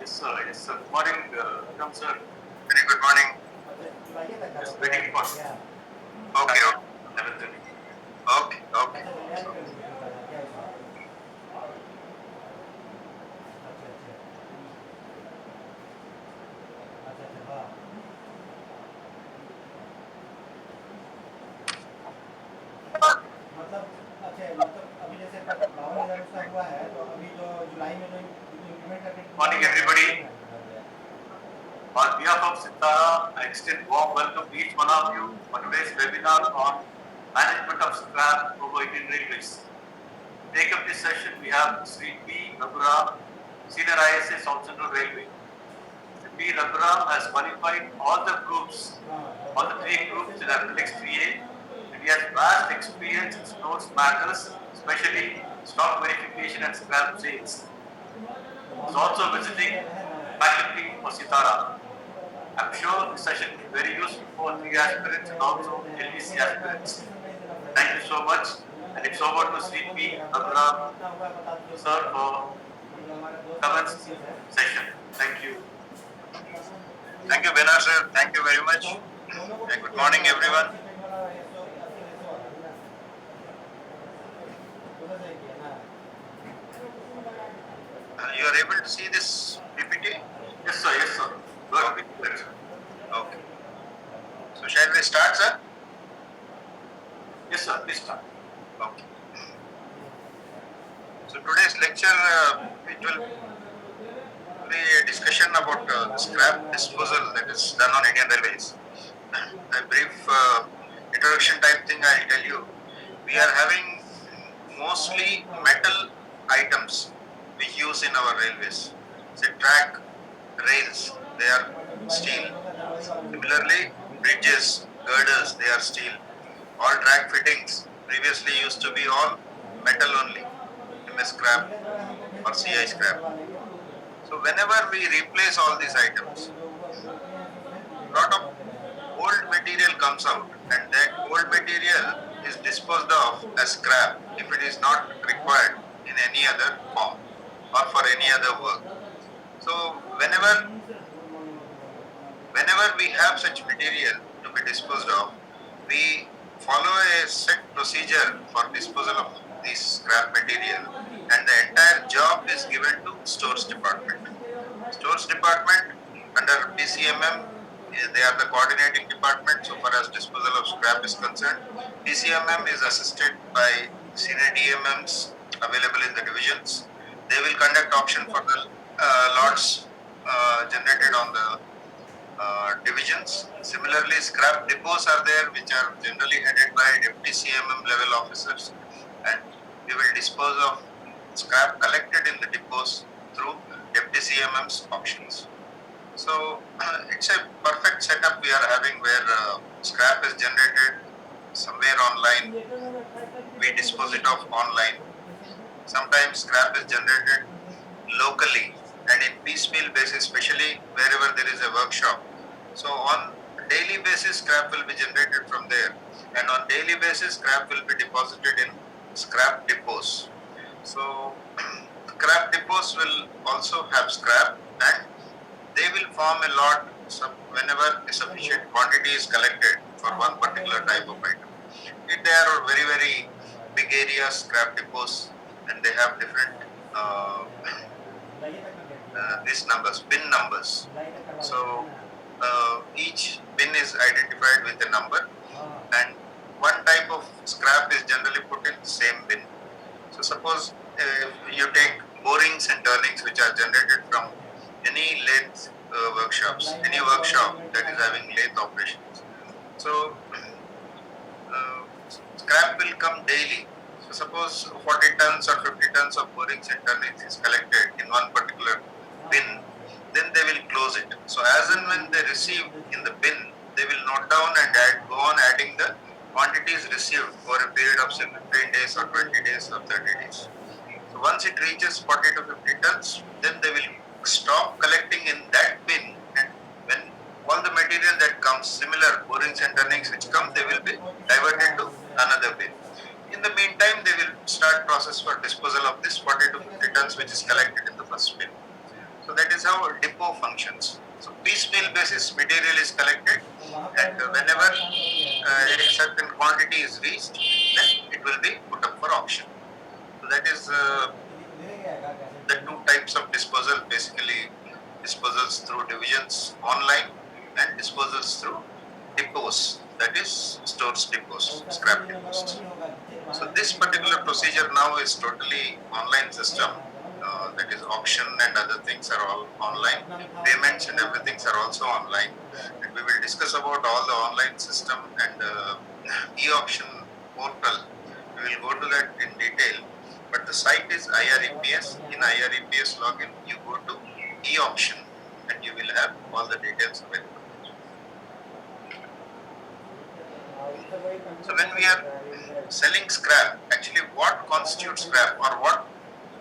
Yes, sir. Yes, sir. Good morning, Vikram sir. Very good morning. Just waiting for. Okay, okay. 11:30. Okay, okay. मतलब अच्छा मतलब अभी जैसे बावन हजार उसका हुआ है तो अभी जो जुलाई में जो इम्प्लीमेंट करके morning everybody on behalf of Sitara, I extend warm welcome to each one of you for today's webinar on management of scrap over Indian Railways. To take up this session, we have Sri P. Raghuram, Senior ISA South Central Railway. Sri P. Raghuram has qualified all the groups, all the three groups in Appendix 3A, and he has vast experience in stores matters, especially stock verification and scrap sales. He is also visiting faculty for Sitara. I'm sure this session will be very useful for three aspirants and also LDC aspirants. Thank you so much. And it's over to Sri P. Raghuram, sir, for comments session. Thank you. Thank you, Benar sir. Thank you very much. And good morning, everyone. You are able to see this PPT? Yes, sir. Yes, sir. Good. Okay. So, shall we start, sir? Yes, sir. Please start. Okay. So, today's lecture, it will be a discussion about scrap disposal that is done on Indian Railways. A brief introduction type thing I'll tell you. We are having mostly metal items we use in our railways. Say track, rails, they are steel. Similarly, bridges, girders, they are steel. All track fittings previously used to be all metal only, MS scrap or CI scrap. So whenever we replace all these items, lot of old material comes out, and that old material is disposed of as scrap if it is not required in any other form or for any other work. So whenever we have such material to be disposed of, we follow a set procedure for disposal of this scrap material, and the entire job is given to stores department. Stores department under PCMM, they are the coordinating department so far as disposal of scrap is concerned. PCMM is assisted by senior DMMs available in the divisions. They will conduct auction for the lots generated on the divisions. Similarly, scrap depots are there, which are generally headed by deputy CMM level officers, and we will dispose of scrap collected in the depots through deputy CMM's auctions. So it's a perfect setup we are having where scrap is generated somewhere online, we dispose it off online. Sometimes scrap is generated locally and in piecemeal basis, especially wherever there is a workshop. So on daily basis, scrap will be generated from there, and on daily basis, scrap will be deposited in scrap depots. So scrap depots will also have scrap, and they will form a lot whenever a sufficient quantity is collected for one particular type of item. They are very big areas, scrap depots, and they have different these numbers, bin numbers. So each bin is identified with a number, and one type of scrap is generally put in the same bin. So suppose you take borings and turnings which are generated from any lathe workshops, any workshop that is having lathe operations. So scrap will come daily. So suppose 40 tons or 50 tons of borings and turnings is collected in one particular bin, then they will close it. So as and when they receive in the bin, they will note down and go on adding the quantities received for a period of 15 days or 20 days or 30 days. So once it reaches 40 to 50 tons, then they will stop collecting in that bin, and when all the material that comes, similar borings and turnings which come, they will be diverted to another bin. In the meantime, they will start process for disposal of this 40 to 50 tons which is collected in the first bin. So that is how a depot functions. So piecemeal basis material is collected, and whenever a certain quantity is reached, then it will be put up for auction. So that is the two types of disposal, basically disposals through divisions online and disposals through depots, that is stores depots, scrap depots. So this particular procedure now is totally online system. That is auction and other things are all online. Payments and everything are also online. And we will discuss about all the online system and e-auction portal. We will go to that in detail. But the site is IREPS. In IREPS login, you go to e-auction and you will have all the details available. So when we are selling scrap, actually what constitutes scrap or what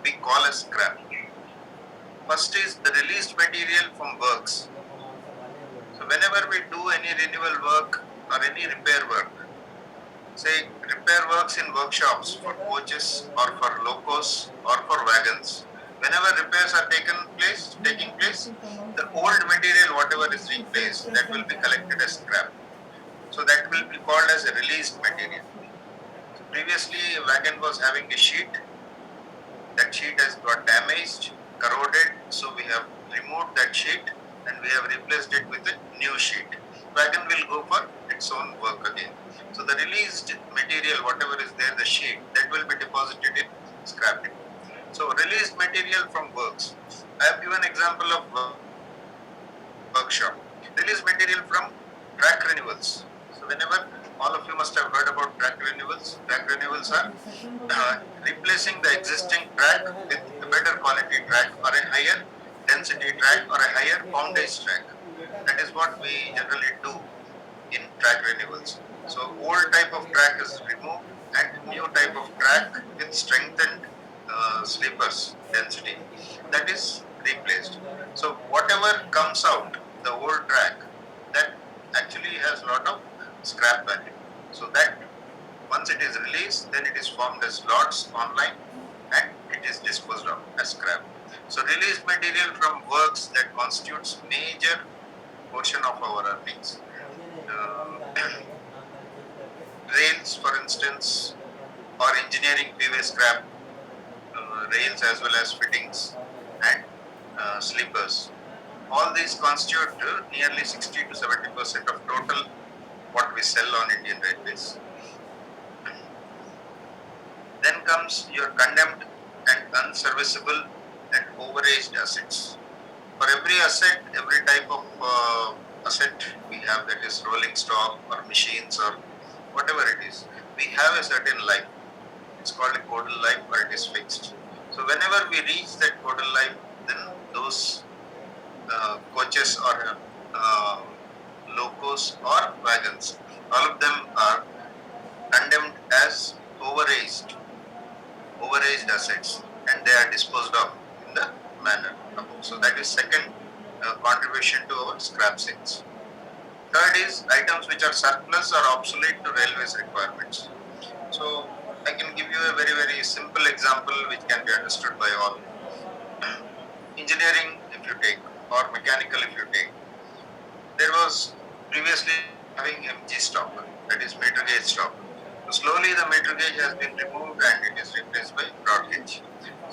we call as scrap? First is the released material from works. So whenever we do any renewal work or any repair work, say repair works in workshops for coaches or for locos or for wagons, whenever repairs are taking place, the old material, whatever is replaced, that will be collected as scrap. So that will be called as a released material. So previously, a wagon was having a sheet. That sheet has got damaged, corroded, so we have removed that sheet and we have replaced it with a new sheet. Wagon will go for its own work again. So the released material, whatever is there, the sheet, that will be deposited in scrap depot. So released material from works. I have given example of workshop. Released material from track renewals. So whenever all of you must have heard about track renewals. Track renewals are replacing the existing track with a better quality track or a higher density track or a higher poundage track. That is what we generally do in track renewals. So old type of track is removed and new type of track with strengthened sleepers density, that is replaced. So whatever comes out, the old track, that actually has a lot of scrap value. So that once it is released, then it is formed as lots online and it is disposed of as scrap. So released material from works that constitutes major portion of our earnings. Uh, Rails, for instance, or engineering PV scrap, rails as well as fittings and sleepers. All these constitute nearly 60 to 70% of total what we sell on Indian Railways. Then comes your condemned and unserviceable and overaged assets. For every asset, every type of asset we have, that is rolling stock or machines or whatever it is, we have a certain life. It's called a codal life or it is fixed. So whenever we reach that codal life, then those coaches or locos or wagons, all of them are condemned as overaged assets, and they are disposed of in the manner above. So that is second contribution to our scrap sales. Third is items which are surplus or obsolete to railways requirements. So I can give you a very simple example which can be understood by all. Engineering, if you take, or mechanical, if you take, there was previously having MG stock, that is meter gauge stock. So slowly the meter gauge has been removed and it is replaced by broad gauge.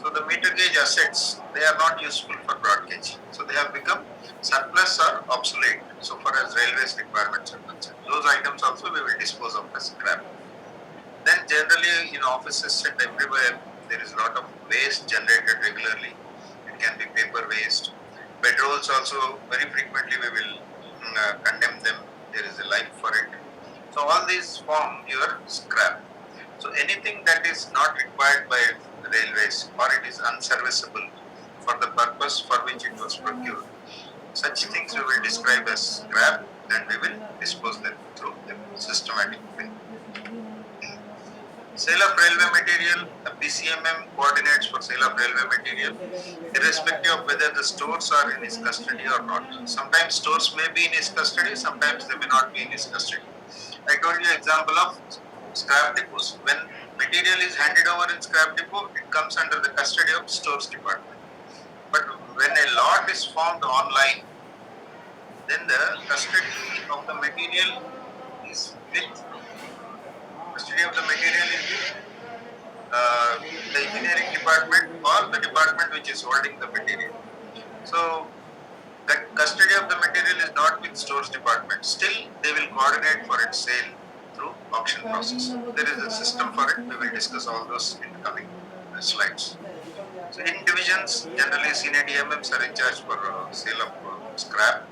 So the meter gauge assets, they are not useful for broad gauge. So they have become surplus or obsolete so far as railways requirements are concerned. Those items also we will dispose of as scrap. Then generally in offices and everywhere, there is a lot of waste generated regularly. It can be paper waste. Bedrolls also, very frequently we will condemn them. There is a life for it. So all these form your scrap. So anything that is not required by railways or it is unserviceable for the purpose for which it was procured, such things we will describe as scrap and we will dispose them through a systematic way. Sale of railway material, a PCMM coordinates for sale of railway material, irrespective of whether the stores are in his custody or not. Sometimes stores may be in his custody, sometimes they may not be in his custody. I told you example of scrap depots. When material is handed over in scrap depot, it comes under the custody of stores department. But when a lot is formed online, then the is with custody of the material is with uh, the engineering department or the department which is holding the material. So that custody of the material is not with stores department. Still, they will coordinate for its sale through auction process. There is a system for it. We will discuss all those in the coming slides. So in divisions, generally senior DMMs are in charge for sale of scrap.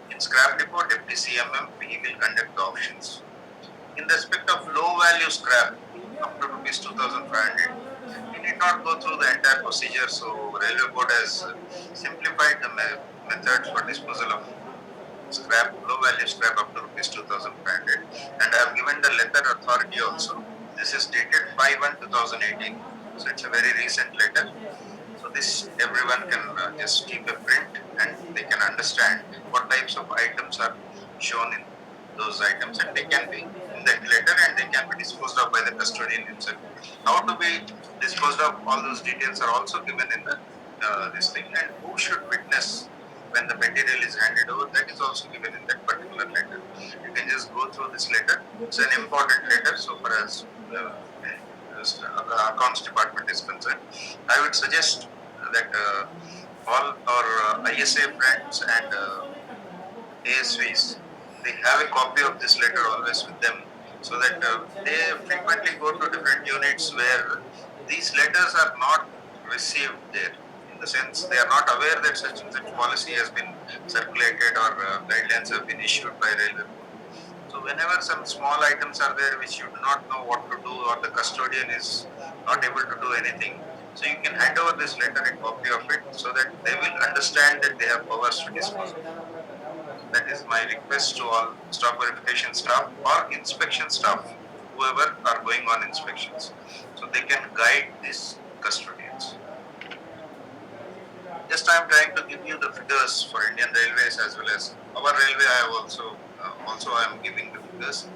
In scrap depot, deputy CMM, he will conduct the auctions. In respect of low value scrap, up to rupees 2,500, we need not go through the entire procedure. So railway board has simplified the methods for disposal of scrap, low value scrap up to rupees 2,500, and I have given the letter authority also. This is dated 5/1/2018, so it's a very recent letter. So this everyone can just keep a print and they can understand what types of items are shown in those items, and they can be in that letter and they can be disposed of by the custodian himself. How to be disposed of, all those details are also given in the this thing, and who should witness when the material is handed over, that is also given in that particular letter. You can just go through this letter. It's an important letter so far as the accounts department is concerned. I would suggest that all our ISA friends and ASVs, they have a copy of this letter always with them, so that they frequently go to different units where these letters are not received there. In the sense, they are not aware that such and such policy has been circulated or guidelines have been issued by railway board. So whenever some small items are there which you do not know what to do, or the custodian is not able to do anything, so you can hand over this letter, a copy of it, so that they will understand that they have powers to dispose of. So that is my request to all stock verification staff or inspection staff, whoever are going on inspections, so they can guide these custodians. Just I am trying to give you the figures for Indian Railways as well as our railway. I have also I am giving the figures.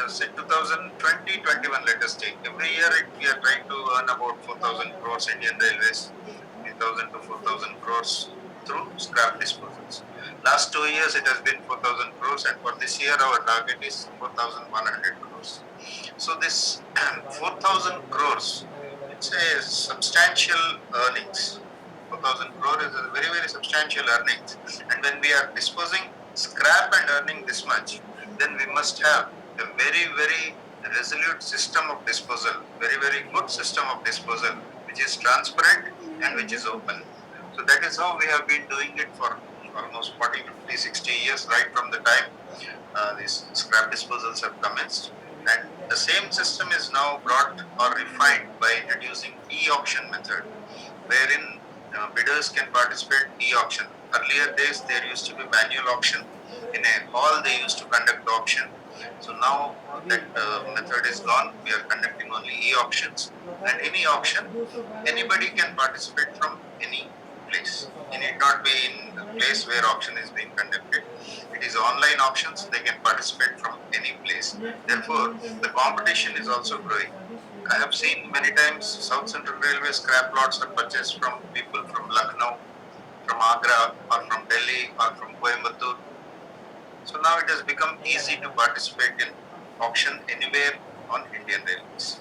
Say 2020-21, let us take. Every year we are trying to earn about 4,000 crores Indian Railways, 3,000 to 4,000 crores through scrap disposals. Last 2 years it has been 4,000 crores, and for this year our target is 4,100 crores. So this 4,000 crores, it's a substantial earnings. 4,000 crore is a very, very substantial earnings. And when we are disposing scrap and earning this much, then we must have a very, very resolute system of disposal, very, very good system of disposal, which is transparent and which is open. So that is how we have been doing it for almost 40, 50, 60 years, right from the time these scrap disposals have commenced. And the same system is now brought or refined by introducing e-auction method, wherein bidders can participate e-auction. Earlier days, there used to be manual auction. In a hall, they used to conduct the auction. So now that method is gone, we are conducting only e-auctions. And any auction, anybody can participate from any place. It need not be in the place where auction is being conducted. It is online auctions, they can participate from any place. Therefore, the competition is also growing. I have seen many times South Central Railway scrap lots are purchased from people from Lucknow, from Agra, or from Delhi, or from Coimbatore. So now it has become easy to participate in auction anywhere on Indian Railways.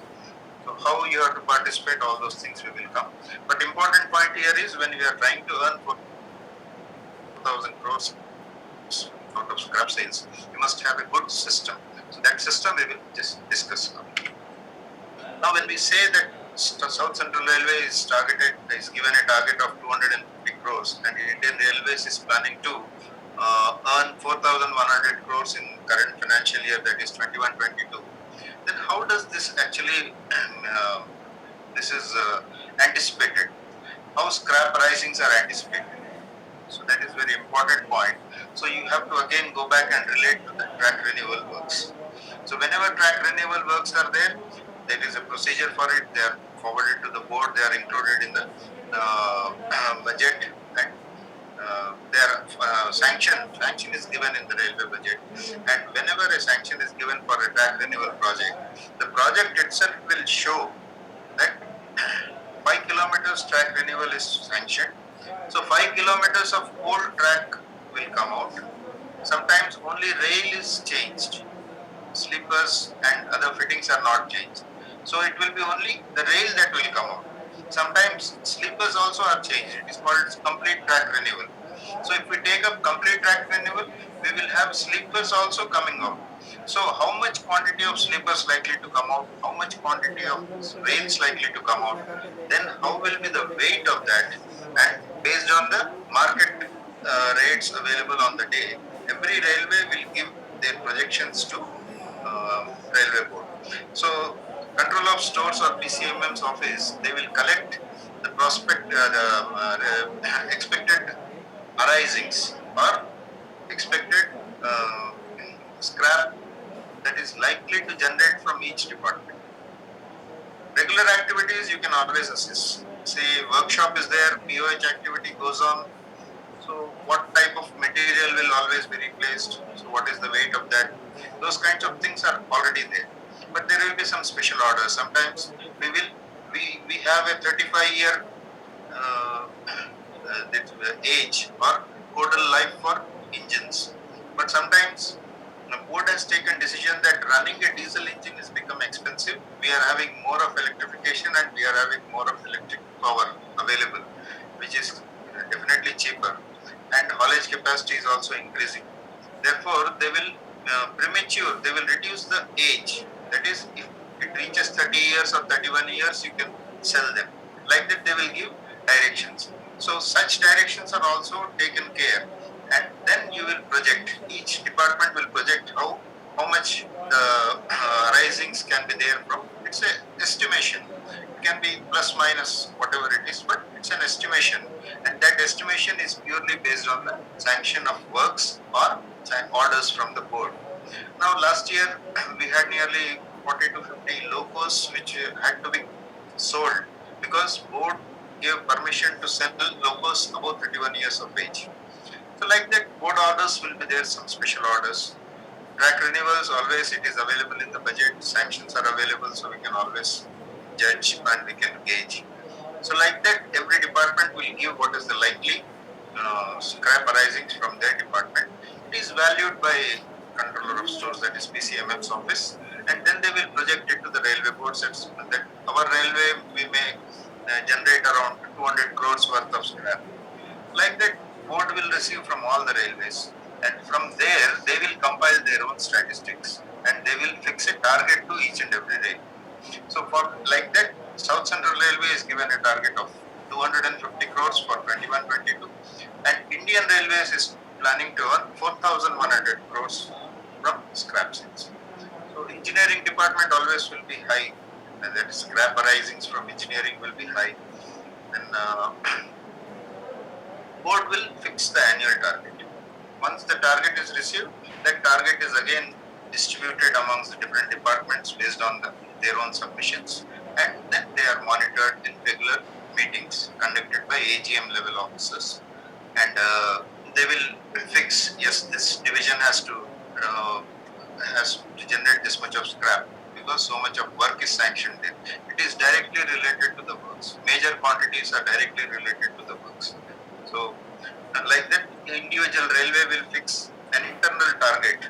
So how you have to participate, all those things we will come. But important point here is when we are trying to earn 4,000 crores out of scrap sales, we must have a good system. So that system we will just discuss now. Now, when we say that South Central Railway is given a target of 250 crores, and Indian Railways is planning to earn 4,100 crores in current financial year, that is 21-22, then how does this actually this is anticipated? How scrap pricings are anticipated? So that is very important point. So you have to again go back and relate to the track renewal works. So whenever track renewal works are there is a procedure for it. They are forwarded to the board. They are included in the budget, and their sanction is given in the railway budget. And whenever a sanction is given for a track renewal project, the project itself will show that 5 kilometers track renewal is sanctioned, So 5 kilometers of old track will come out. Sometimes only rail is changed. Sleepers and other fittings are not changed. So it will be only the rail that will come out. Sometimes sleepers also are changed. It is called complete track renewal. So if we take up complete track renewal, we will have sleepers also coming out. So how much quantity of sleepers likely to come out? How much quantity of rails likely to come out? Then how will be the weight of that? And based on the market rates available on the day, every railway will give their projections to railway board. So control of stores or PCMM's office, they will collect the expected arisings or expected uh, scrap that is likely to generate from each department. Regular activities you can always assess. Say workshop is there, POH activity goes on. So what type of material will always be replaced? So what is the weight of that? Those kinds of things are already there. But there will be some special orders. Sometimes we have a 35-year age or total life for engines. But sometimes the board has taken decision that running a diesel engine is become expensive. We are having more of electrification and we are having more of electric power available, which is definitely cheaper, and haulage capacity is also increasing. Therefore, they will they will reduce the age. That is, if it reaches 30 years or 31 years, you can sell them. Like that, they will give directions. So, such directions are also taken care, and then you will project. Each department will project how much the risings can be there from. It's a estimation. It can be plus minus whatever it is, but it's an estimation, and that estimation is purely based on the sanction of works or orders from the board. Now, last year we had nearly 40 to 50 locos which had to be sold because board gave permission to sell locos above 31 years of age. So, like that, board orders will be there, some special orders. Track renewals, always it is available in the budget, sanctions are available, so we can always judge and we can gauge. So, like that, every department will give what is the likely scrap arising from their department. It is valued by controller of stores, that is PCMM's office, and then they will project it to the railway boards. That our railway we may generate around 200 crores worth of scrap. Like that, board will receive from all the railways, and from there they will compile their own statistics and they will fix a target to each and every rail. So for like that, South Central Railway is given a target of 250 crores for 21-22, and Indian Railways is planning to earn 4,100 crores from scrap sales. So engineering department always will be high, and that scrap arisings from engineering will be high. And board will fix the annual target. Once the target is received, that target is again distributed amongst the different departments based on their own submissions, and then they are monitored in regular meetings conducted by AGM level officers, and they will fix, yes, this division uh, has to generate this much of scrap because so much of work is sanctioned there. It is directly related to the works. Major quantities are directly related to the works. So like that, individual railway will fix an internal target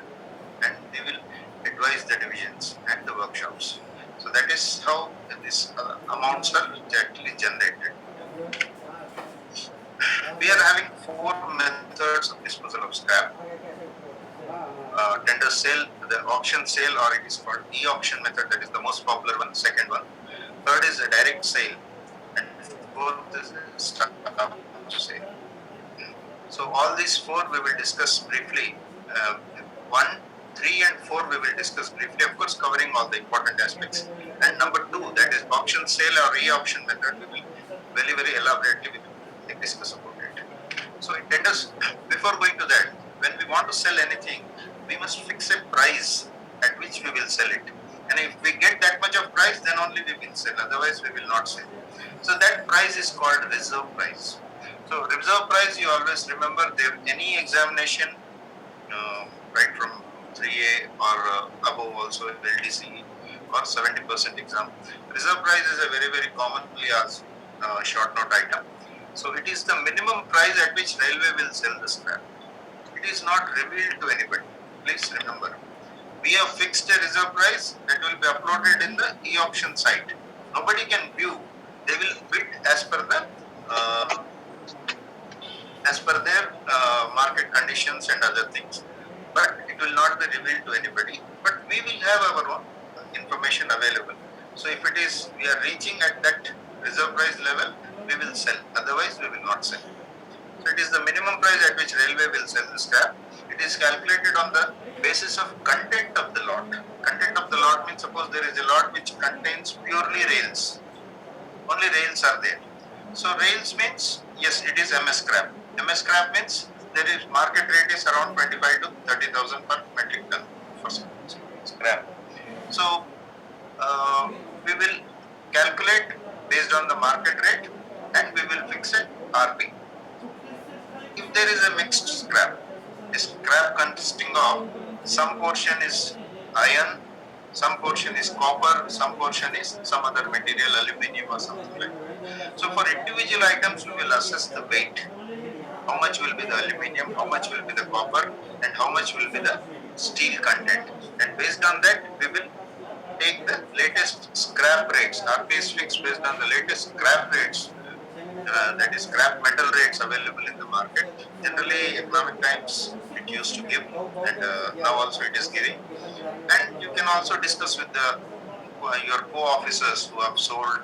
and they will advise the divisions and the workshops. So that is how these amounts are actually generated. We are having four methods of disposal of scrap: tender sale, the auction sale, or it is called e-auction method. That is the most popular one. Second one. Third is a direct sale, and fourth is a staff sale. So all these four we will discuss briefly. One, three, and four we will discuss briefly, of course, covering all the important aspects. And number two, that is auction sale or e-auction method, we will very elaborately we will discuss about it. So it tenders, before going to that, when we want to sell anything, we must fix a price at which we will sell it. And if we get that much of price, then only we will sell. Otherwise, we will not sell. So that price is called reserve price. So reserve price, you always remember there any examination, right from 3A or above also LDC or 70% exam. Reserve price is a very commonly asked short note item. So it is the minimum price at which railway will sell the scrap. It is not revealed to anybody. Please remember, we have fixed a reserve price that will be uploaded in the e-auction site. Nobody can view. They will bid uh, as per their market conditions and other things. But it will not be revealed to anybody. But we will have our own information available. So if it is we are reaching at that reserve price level, we will sell. Otherwise, we will not sell. So it is the minimum price at which railway will sell the scrap. It is calculated on the basis of content of the lot. Content of the lot means suppose there is a lot which contains purely rails. Only rails are there. So rails means yes, it is MS scrap. MS scrap means there is market rate is around 25 to 30,000 per metric ton for scrap. So uh, we will calculate based on the market rate and we will fix it RP. If there is a mixed scrap, a scrap consisting of some portion is iron, some portion is copper, some portion is some other material, aluminum or something like that. So for individual items, we will assess the weight. How much will be the aluminum, how much will be the copper, and how much will be the steel content. And based on that, we will take the latest scrap rates. RP is fixed based on the latest scrap rates, that is scrap metal rates available in the market. Generally, economic times it used to give, and now also it is giving. And you can also discuss with your co-officers who have sold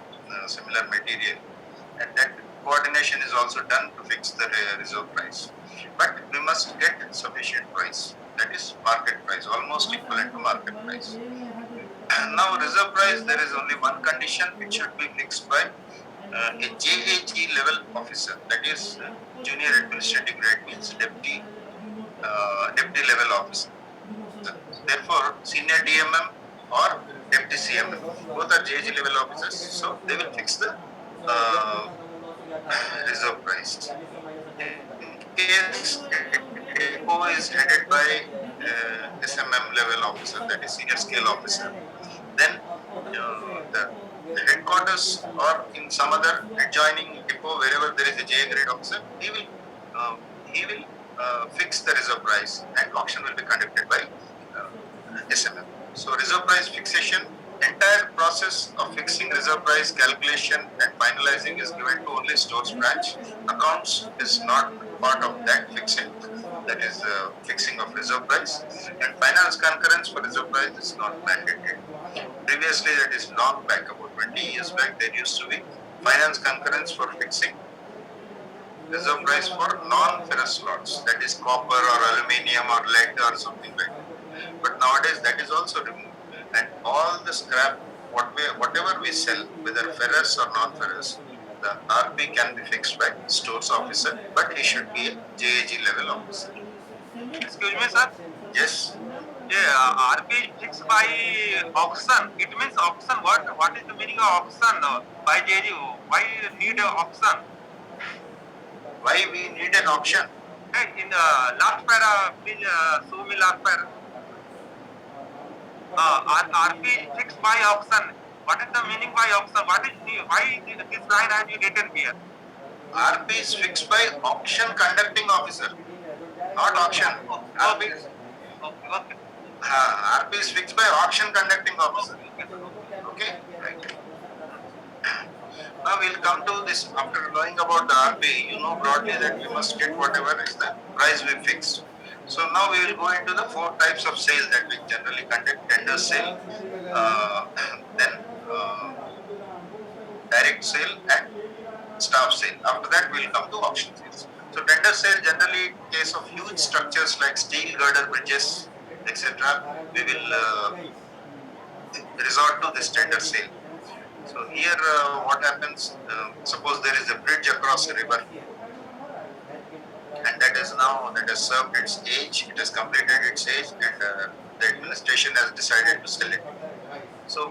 similar material, and that coordination is also done to fix the reserve price. But we must get sufficient price, that is market price, almost equivalent to market price. And now reserve price, there is only one condition which should be fixed by a JAG level officer, that is junior administrative grade means deputy level officer. Therefore, senior DMM or deputy CMM, both are JAG level officers, so they will fix the uh, reserve price. In case a depot is headed by SMM level officer, that is senior scale officer, then the headquarters or in some other adjoining depot, wherever there is a J grade officer, uh, he will fix the reserve price, and auction will be conducted by SMM. So reserve price fixation, entire process of fixing reserve price calculation and finalizing is given to only stores branch. Accounts is not part of that fixing. That is fixing of reserve price, and finance concurrence for reserve price is not mandated. Previously, that is long back, about 20 years back, there used to be finance concurrence for fixing reserve price for non-ferrous slots, that is copper or aluminium or lead or something like that. But nowadays that is also removed, and all the scrap, whatever we sell, whether ferrous or non-ferrous, the RP can be fixed by stores officer, but he should be a JAG level officer. Excuse me, sir. Yes. Yeah, RP fixed by auction. It means auction. What is the meaning of auction? By JG, why you need auction? Why we need an auction? Hey, in the last para, please show me last para. RP fixed by auction. What is the meaning by auction? Why this line have you written here? RP is fixed by auction conducting officer, not auction. Okay, okay, okay. RP is fixed by auction conducting officer. Okay, sir. Okay, right. Now we'll come to this. After knowing about the RP, you know broadly that we must get whatever is the price we fixed. So now we will go into the four types of sale that we generally conduct: tender sale, uh, then direct sale, and staff sale. After that, we will come to auction sales. So tender sale generally, in case of huge structures like steel girder bridges, etc., we will resort to this tender sale. So here, what happens? Suppose there is a bridge across a river, and that has served its age, it has completed its age, and the administration has decided to sell it. So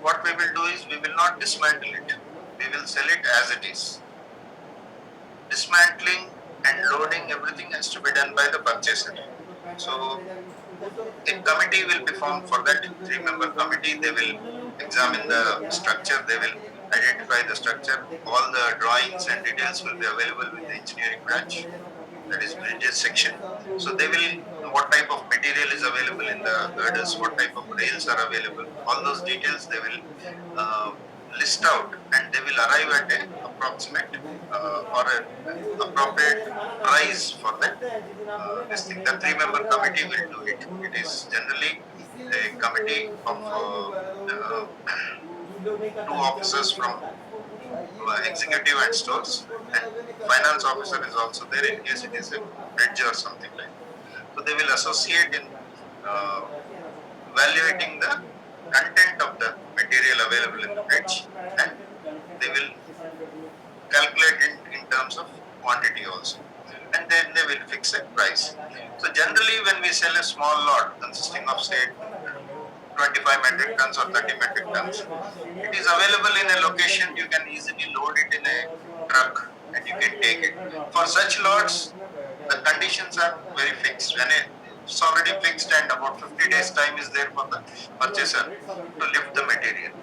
what we will do is we will not dismantle it. We will sell it as it is. Dismantling and loading, everything has to be done by the purchaser. So a committee will be formed for that. 3-member committee. They will examine the structure. They will identify the structure. All the drawings and details will be available with the engineering branch, that is bridges section. So they will, what type of material is available in the girders, what type of rails are available, all those details they will uh, list out, and they will arrive at a approximate or a appropriate price for that this thing. The three-member committee will do it. It is generally a committee of two officers from executive and stores, and finance officer is also there in case it is a bridge or something like that. So they will associate in uh, evaluating the content of the material available in the bridge, and they will calculate in terms of quantity also, and then they will fix a price. So generally when we sell a small lot consisting of say 25 metric tons or 30 metric tons, it is available in a location, you can easily load it in a truck and you can take it. For such lots, the conditions are very fixed. When it's already fixed and about 50 days time is there for the purchaser to lift the material.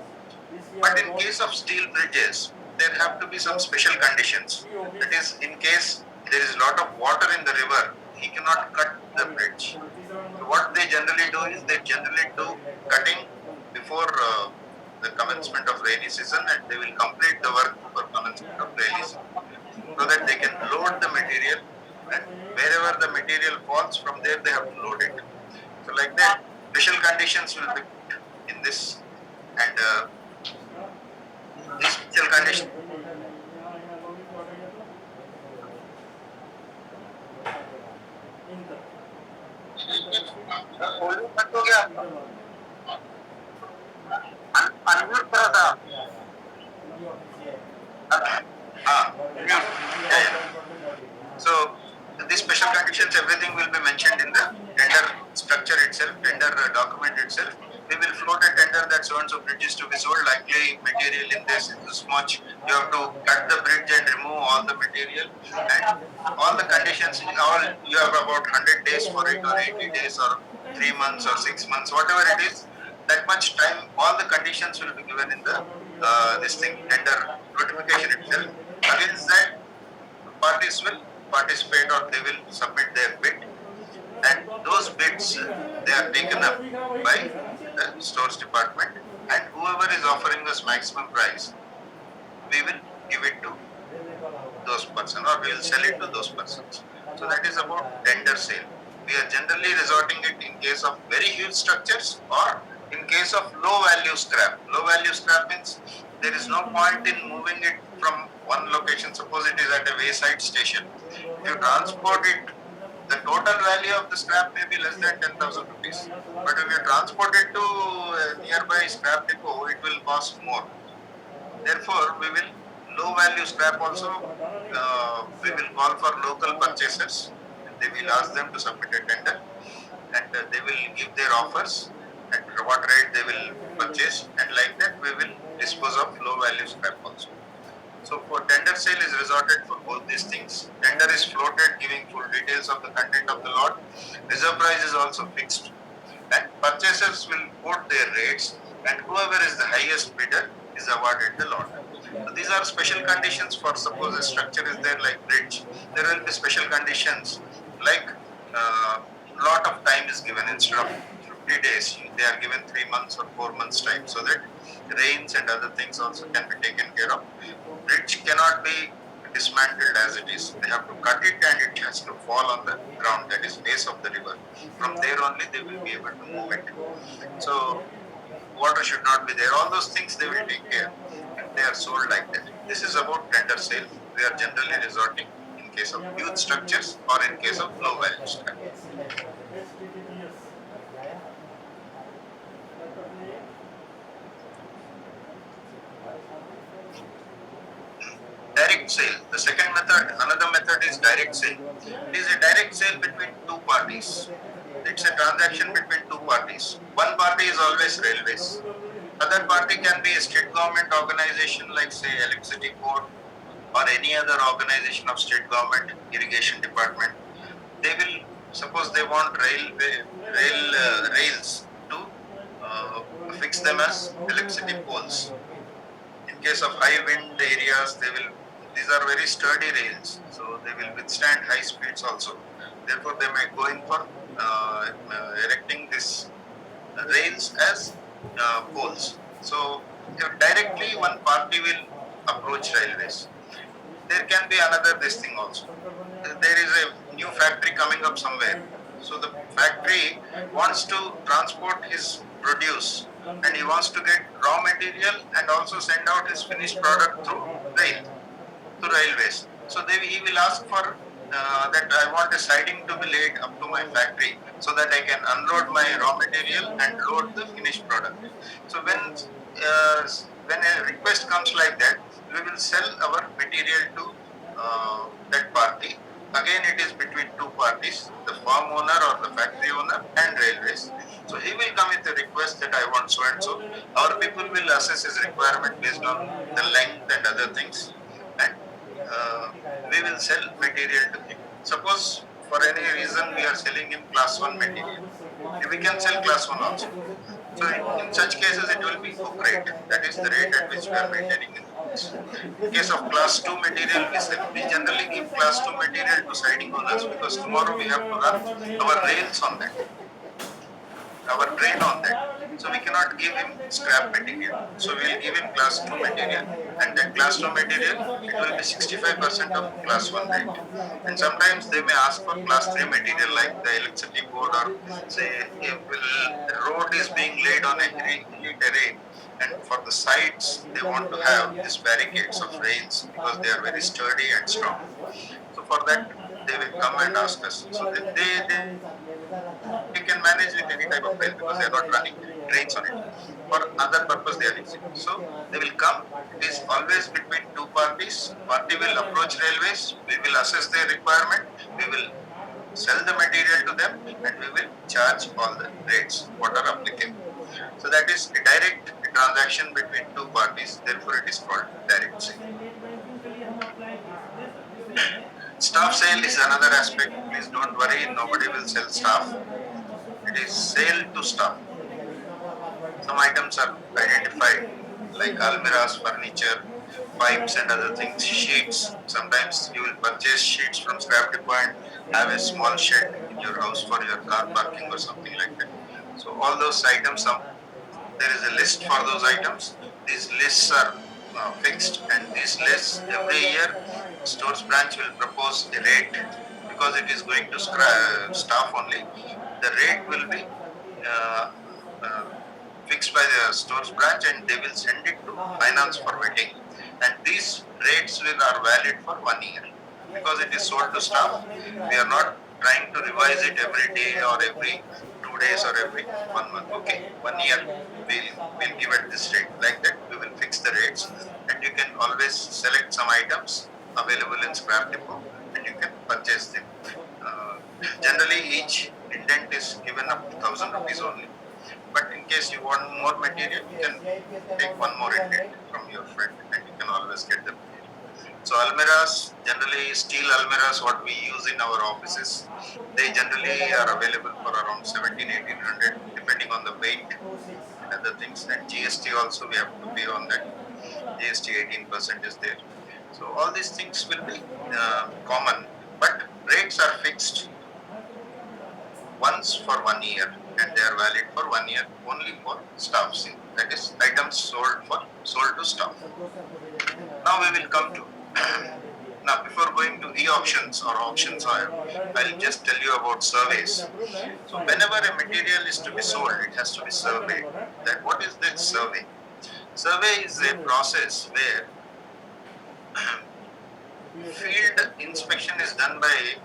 But in case of steel bridges, there have to be some special conditions. That is, in case there is a lot of water in the river, he cannot cut the bridge. So what they generally do is they generally do cutting before the commencement of rainy season, and they will complete the work before commencement of rainy season, so that they can load the material, and wherever the material falls from there they have to load it. So like that, special conditions will be put in this, and these special conditions. Unmute करा था. Ah, mute. Yeah, yeah. So these special conditions, everything will be mentioned in the tender structure itself, tender document itself. We will float a tender that so and so bridge is to be sold, likely material in this much. You have to cut the bridge and remove all the material, and all the conditions. All you have about 100 days for it, or 80 days, or 3 months, or 6 months, whatever it is. That much time, all the conditions will be given in the this thing tender notification itself. Against that, parties will participate or they will submit their bid, and those bids they are taken up by the stores department, and whoever is offering us maximum price, we will give it to those person or we will sell it to those persons. So that is about tender sale. We are generally resorting it in case of very huge structures or in case of low value scrap. Low value scrap means there is no point in moving it from one location. Suppose it is at a wayside station. If you transport it, the total value of the scrap may be less than 10,000 rupees. But if you transport it to a nearby scrap depot, it will cost more. Therefore, we will low value scrap also. We will call for local purchasers, and they will ask them to submit a tender, and they will give their offers at what rate they will purchase, and like that we will dispose of low value scrap also. So for tender sale is resorted for both these things. Tender is floated, giving full details of the content of the lot. Reserve price is also fixed, and purchasers will quote their rates, and whoever is the highest bidder is awarded the lot. So these are special conditions for suppose a structure is there like bridge. There will be special conditions like lot of time is given instead of 50 days. They are given 3 months or 4 months time so that rains and other things also can be taken care of. Bridge cannot be dismantled as it is. They have to cut it and it has to fall on the ground, that is base of the river. From there only they will be able to move it. So water should not be there. All those things they will take care, and they are sold like that. This is about tender sale. We are generally resorting in case of huge structures or in case of low value scrap. Direct sale. The second method, another method is direct sale. It is a direct sale between two parties. It's a transaction between two parties. One party is always railways. Other party can be a state government organization like say electricity board or any other organization of state government, irrigation department. They will suppose they want rails to fix them as electricity poles. In case of high wind areas, these are very sturdy rails, so they will withstand high speeds also. Therefore, they may go in for erecting this rails as poles. So directly one party will approach railways. There can be another this thing also. There is a new factory coming up somewhere. So the factory wants to transport his produce, and he wants to get raw material and also send out his finished product through rail, to railways. So he will ask for that I want a siding to be laid up to my factory so that I can unload my raw material and load the finished product. So when a request comes like that, we will sell our material to that party. Again, it is between two parties, the farm owner or the factory owner and railways. So he will come with a request that I want so and so. Our people will assess his requirement based on the length and other things, and we will sell material to him. Suppose for any reason we are selling him class 1 material, we can sell class 1 also. So in such cases it will be book rate. That is the rate at which we are maintaining in the books. In case of class 2 material, we generally give class 2 material to siding owners because tomorrow we have to run our rails on that, our train on that. So we cannot give him scrap material. So we will give him class 2 material, and that class 2 material, it will be 65% of class 1 rate. And sometimes they may ask for class 3 material like the electricity board, or say if the road is being laid on a hilly terrain, and for the sides they want to have these barricades of rails because they are very sturdy and strong. So for that they will come and ask us. So they can manage with any type of rail because they are not running trains on it. For other purpose they are using. So they will come. It is always between two parties. Party will approach railways. We will assess their requirement. We will sell the material to them, and we will charge all the rates what are applicable. So that is a direct transaction between two parties. Therefore, it is called direct sale. Staff sale is another aspect. Please don't worry. Nobody will sell staff. It is sale to staff. Some items are identified like almirahs, furniture, pipes and other things, sheets. Sometimes you will purchase sheets from scrap depot and have a small shed in your house for your car parking or something like that. So all those items, there is a list for those items. These lists are fixed, and these lists every year stores branch will propose a rate because it is going to staff only. The rate will be uh, uh, fixed by the stores branch, and they will send it to finance for vetting. And these rates are valid for 1 year because it is sold to staff. We are not trying to revise it every day or every 2 days or every 1 month. Okay, 1 year we'll give at this rate. Like that, we will fix the rates, and you can always select some items available in scrap depot, and you can purchase them. Uh, Generally, each indent is given up to 1,000 rupees only. But in case you want more material, you can take one more indent from your friend, and you can always get the material. So almirahs, generally steel almirahs, what we use in our offices, they generally are available for around 17, 1800, depending on the weight and other things. And GST also we have to pay on that. GST 18% is there. So all these things will be common, but rates are fixed once for 1 year, and they are valid for 1 year only for staff sale. That is items sold to staff. Now we will come to now before going to e-auctions or auctions, I'll just tell you about surveys. So whenever a material is to be sold, it has to be surveyed. That what is that survey? Survey is a process where field inspection is done by,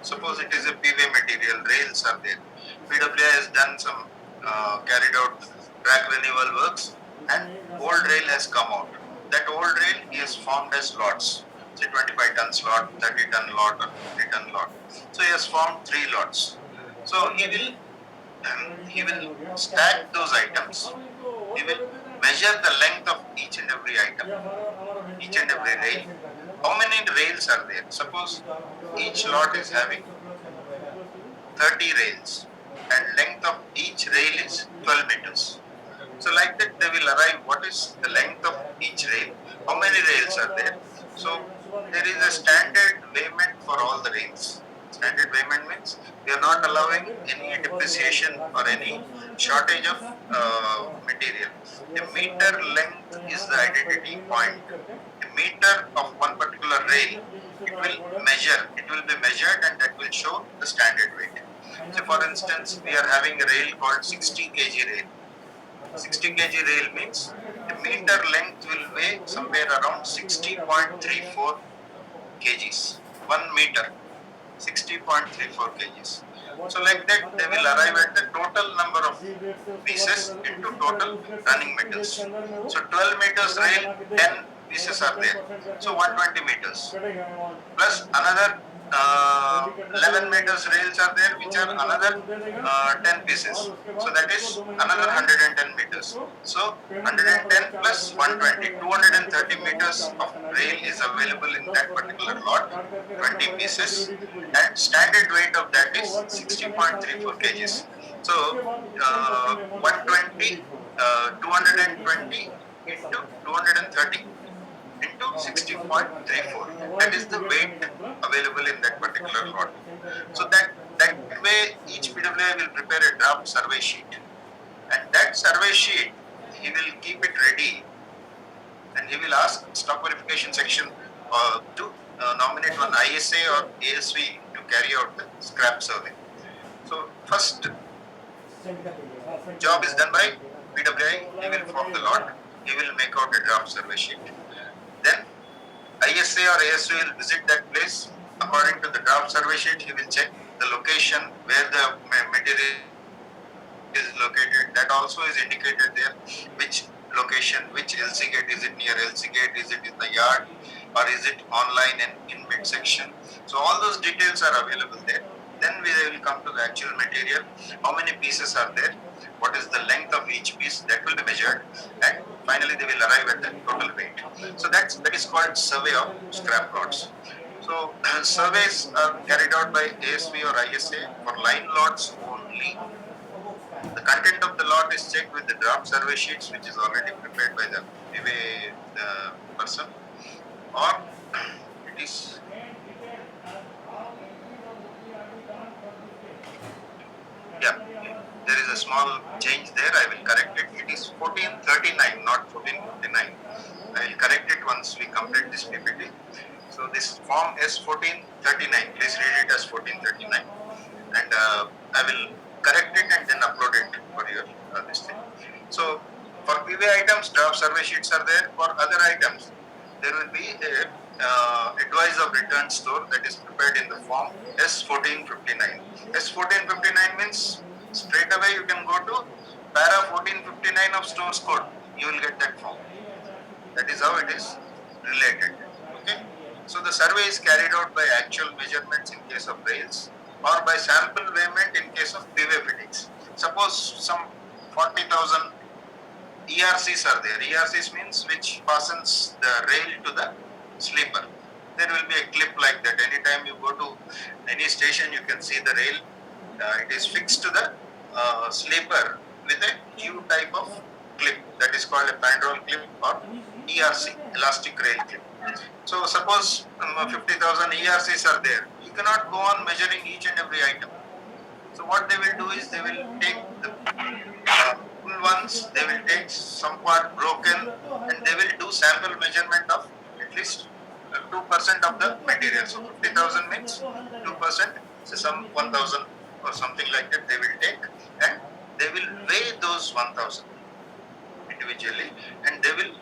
suppose it is a PV material, rails are there. PWI has done some carried out track renewal works, and old rail has come out. That old rail is formed as lots, say 25 ton lot, 30 ton lot, or 50 ton lot. So he has formed 3 lots. So he will stack those items. He will measure the length of each and every item, each and every rail. How many rails are there? Suppose each lot is having 30 rails, and length of each rail is 12 meters. So like that they will arrive what is the length of each rail, how many rails are there. So there is a standard weighment for all the rails. Standard weighment means we are not allowing any depreciation or any shortage of material. A meter length is the identity point. A meter of one particular rail, it will be measured and that will show the standard weight. So for instance, we are having a rail called 60 kg rail. 60 kg rail means a meter length will weigh somewhere around 60.34 kgs. 1 meter, 60.34 kgs. So like that, they will arrive at the total number of pieces into total running meters. So 12 meters rail, 10 pieces are there. So 120 meters plus another 11 meters rails are there which are another 10 pieces, so that is another 110 meters. So 110 plus 120, 230 meters of rail is available in that particular lot, 20 pieces, and standard weight of that is 60.34 kgs. So 120 220 into 230 into 60.34. That is the weight available in that particular lot. So that way each PWI will prepare a draft survey sheet, and that survey sheet he will keep it ready, and he will ask stock verification section to nominate one ISA or ASV to carry out the scrap survey. So first job is done by PWI. He will form the lot. He will make out a draft survey sheet. Then ISA or ASV will visit that place. According to the draft survey sheet, he will check the location where the material is located. That also is indicated there. Which location, which LC gate, is it near LC gate, is it in the yard, or is it online and in mid section. So all those details are available there. Then we will come to the actual material. How many pieces are there? What is the length of each piece? That will be measured, and finally they will arrive at the total weight. So that is called survey of scrap lots. So surveys are carried out by ASV or ISA for line lots only. The content of the lot is checked with the draft survey sheets, which is already prepared by the PWA person, or it is, yeah, there is a small change there. I will correct it. It is 1439, not 1459. I will correct it once we complete this PPT. So this form is 1439. Please read it as 1439, and I will correct it and then upload it for your this thing. So for PV items, draft survey sheets are there. For other items, there will be a advice of return store that is prepared in the form S1459. S1459 means straight away you can go to para 1459 of stores code. You will get that form. That is how it is related. Okay. So the survey is carried out by actual measurements in case of rails, or by sample weighment in case of PV fittings. Suppose some 40,000 ERCs are there. ERCs means which fastens the rail to the sleeper. There will be a clip like that. Anytime you go to any station, you can see the rail. It is fixed to the sleeper with a Q type of clip. That is called a pandroll clip or ERC, elastic rail clip. So suppose 50,000 ERCs are there. You cannot go on measuring each and every item. So what they will do is they will take the full ones, they will take some part broken, and they will do sample measurement of at least 2% of the material. So 50,000 means 2%, so some 1,000 or something like that they will take, and they will weigh those 1,000 individually, and they will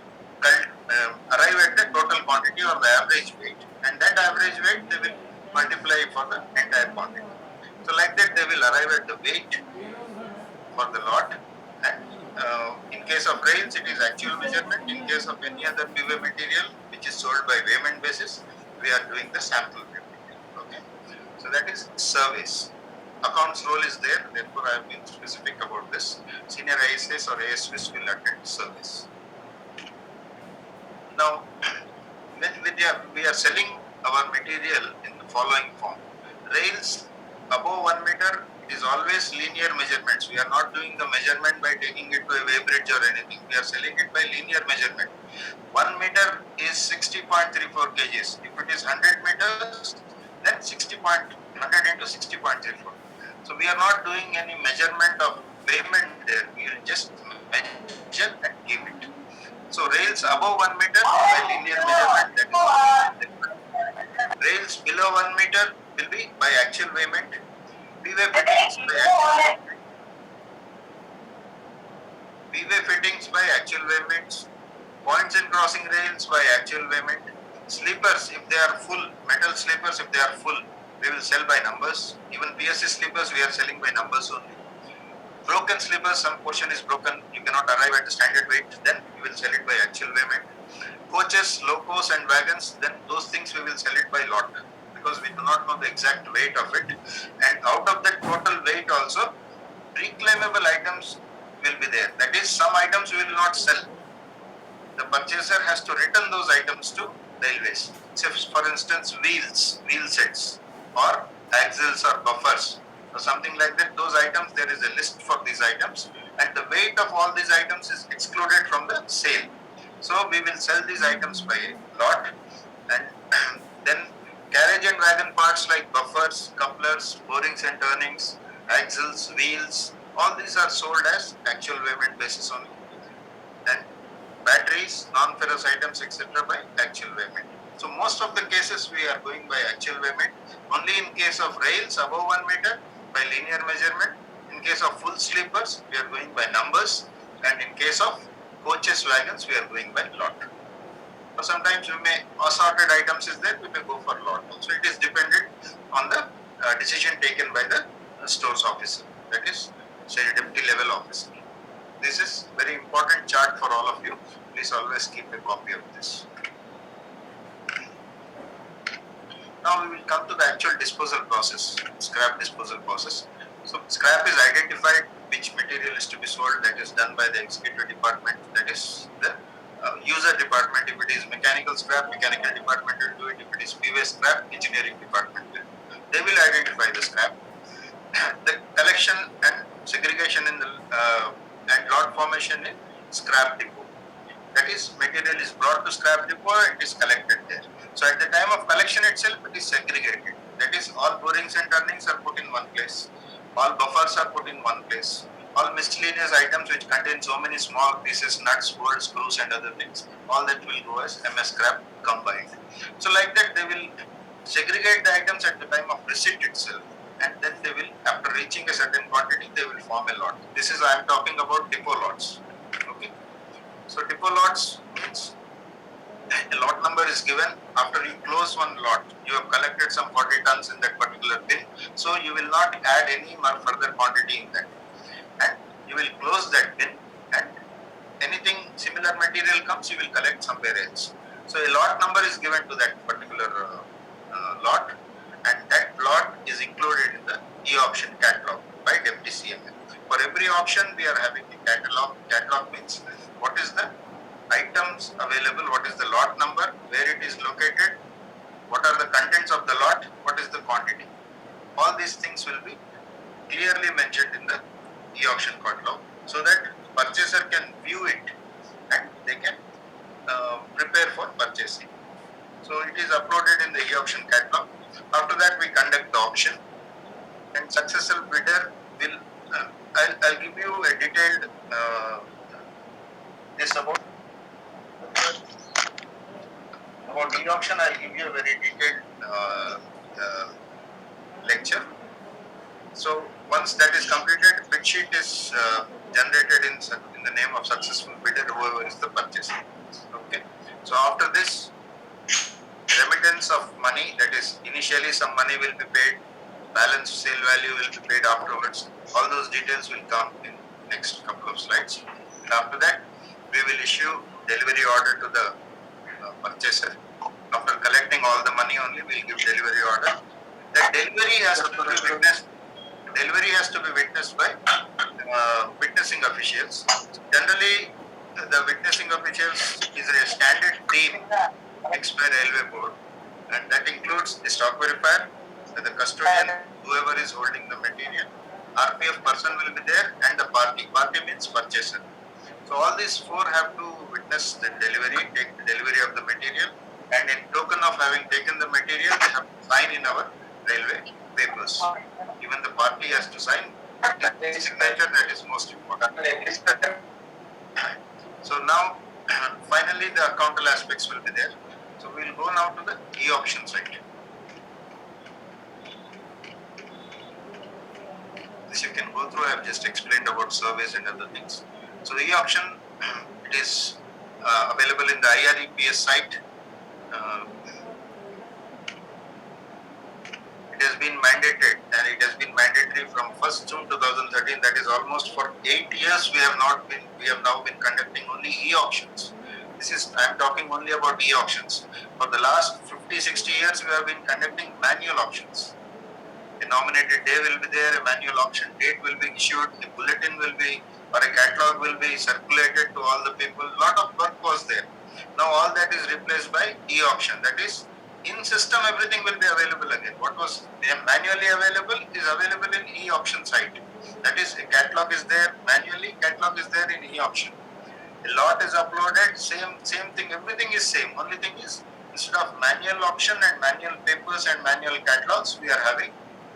arrive at the total quantity or the average weight, and that average weight they will multiply for the entire quantity. So like that they will arrive at the weight for the lot, and in case of rails it is actual measurement. In case of any other PV material which is sold by weighment basis, we are doing the sample weighment. Okay, so that is surveys. Accounts role is there, therefore I have been specific about this. Senior ISS or ASVs will attend service. Now, when we are selling our material in the following form: rails above 1 meter It is always linear measurements. We are not doing the measurement by taking it to a weighbridge or anything. We are selling it by linear measurement. 1 meter is 60.34 kgs. If it is 100 meters, then 60.100 into 60.34. So we are not doing any measurement of payment there. We will just measure and give it. So rails above 1 meter by linear measurement, that is rails below 1 meter will be by actual payment. P-way fittings by actual payment. P-way fittings by actual payments. Points and crossing rails by actual payment. Sleepers, if they are full, metal sleepers, if they are full, we will sell by numbers. Even PSC sleepers, we are selling by numbers only. Broken sleepers, some portion is broken, you cannot arrive at the standard weight, then we will sell it by actual payment. Coaches, locos, and wagons, then those things we will sell it by lot because we do not know the exact weight of it. And out of that total weight also, reclaimable items will be there. That is, some items we will not sell. The purchaser has to return those items to railways. So, for instance, wheel sets, or axles or buffers, or something like that. Those items, there is a list for these items, and the weight of all these items is excluded from the sale. So we will sell these items by lot, and then carriage and wagon parts like buffers, couplers, borings and turnings, axles, wheels, all these are sold as actual payment basis only. And batteries, non-ferrous items, etc. by actual payment. So most of the cases we are going by actual payment. Only in case of rails above 1 meter by linear measurement. In case of full sleepers, we are going by numbers, and in case of coaches, wagons, we are going by lot. Or sometimes we may assorted items is there, we may go for lot. So it is dependent on the decision taken by the stores officer. That is, say, deputy level officer. This is very important chart for all of you. Please always keep a copy of this. Now we will come to the actual disposal process, scrap disposal process. So scrap is identified which material is to be sold. That is done by the executive department. That is the user department. If it is mechanical scrap, mechanical department will do it. If it is PV scrap, engineering department will. They will identify the scrap. The collection and segregation in the and lot formation in scrap depot. That is, material is brought to scrap depot and it is collected there. So at the time of collection itself, it is segregated. That is, all borings and turnings are put in one place. All buffers are put in one place. All miscellaneous items which contain so many small pieces, nuts, bolts, screws, and other things, all that will go as MS scrap combined. So like that, they will segregate the items at the time of receipt itself, and then they will, after reaching a certain quantity, they will form a lot. This is, I am talking about depot lots. Okay. So depot lots means a lot number is given. After you close one lot, you have collected some 40 tons in that particular bin. So you will not add any more further quantity in that. And you will close that bin, and anything similar material comes, you will collect somewhere else. So a lot number is given to that particular lot, and that lot is included in the e-auction catalog by Deputy CMA. For every auction, we are having a catalog. Catalog means what is the items available, what is the lot number, where it is located, what are the contents of the lot, what is the quantity. All these things will be clearly mentioned in the e-auction catalog, so that purchaser can view it and they can prepare for purchasing. So it is uploaded in the e-auction catalog. After that, we conduct the auction, and successful bidder will. I'll give you a detailed this about e-auction. I'll give you a very detailed lecture. So once that is completed, bid sheet is generated in the name of successful bidder, whoever is the purchaser. Okay. So after this, remittance of money, that is, initially some money will be paid, balance sale value will be paid afterwards. All those details will come in next couple of slides. And after that, we will issue delivery order to the purchaser. After collecting all the money only, we will give delivery order. The delivery has to be witnessed. Delivery has to be witnessed by witnessing officials. Generally, the witnessing officials is a standard team fixed by railway board, and that includes the stock verifier, the custodian, whoever is holding the material, RPF person will be there, and the party. Party means purchaser. So all these four have to witness the delivery, take the delivery of the material, and in token of having taken the material, they have to sign in our railway papers. Even the party has to sign. Signature, that is most important. So now, finally, the accountal aspects will be there. So we'll go now to the e-auction site. This you can go through. I have just explained about surveys and other things. So e-auction, it is available in the IREPS site. Uh, it has been mandated, and it has been mandatory from 1st June 2013. That is almost for 8 years. We have now been conducting only e-auctions. I'm talking only about e-auctions. For the last 50, 60 years, we have been conducting manual auctions. A nominated day will be there, a manual auction date will be issued, a bulletin will be, or a catalog will be circulated to all the people. Lot of work was there. Now all that is replaced by e-auction. That is, in system everything will be available again. What was manually available is available in e-auction site. That is, a catalog is there manually, catalog is there in e-auction. A lot is uploaded, same thing, everything is same. Only thing is, instead of manual auction and manual papers and manual catalogs, we are having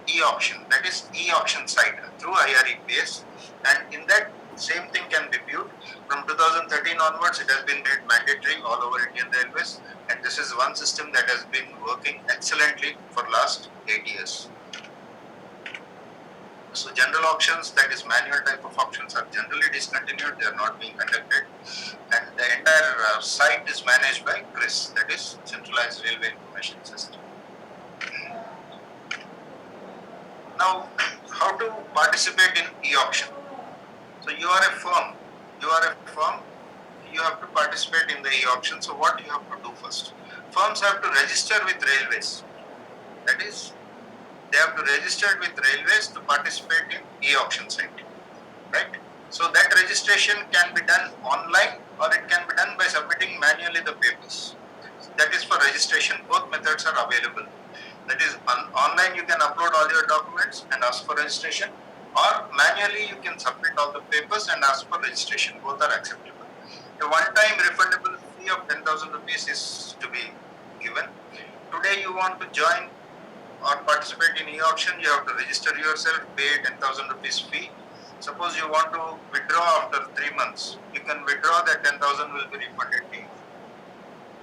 e-auction. That is e-auction site through IREPS, and in that same thing can be viewed. From 2013 onwards, it has been made mandatory all over Indian Railways, and this is one system that has been working excellently for last 8 years. So general auctions, that is manual type of auctions, are generally discontinued. They are not being conducted, and the entire site is managed by CRIS, that is Centralized Railway Information System. Now, how to participate in e-auction? So you are a firm. You have to participate in the e-auction. So what you have to do first? Firms have to register with railways. That is, they have to register with railways to participate in e-auction site, right? So that registration can be done online, or it can be done by submitting manually the papers. That is for registration. Both methods are available. That is, online you can upload all your documents and ask for registration, or manually you can submit all the papers and ask for registration. Both are acceptable. A one-time refundable fee of 10,000 rupees is to be given. Today you want to join or participate in e-auction, you have to register yourself, pay 10,000 rupees fee. Suppose you want to withdraw after 3 months, you can withdraw, that 10,000 will be refunded to you.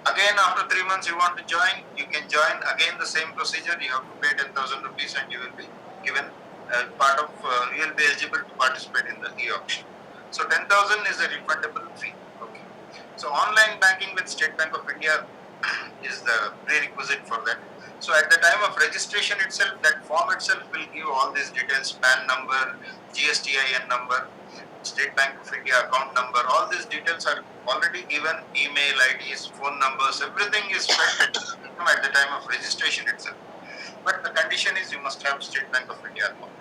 Again, after 3 months you want to join, you can join. Again the same procedure, you have to pay 10,000 rupees and you will be given you will be eligible to participate in the e-auction. So 10,000 is a refundable fee. Okay. So online banking with State Bank of India is the prerequisite for that. So at the time of registration itself, that form itself will give all these details: PAN number, GSTIN number, State Bank of India account number. All these details are already given, email IDs, phone numbers, everything is fed at the time of registration itself. But the condition is you must have State Bank of India account.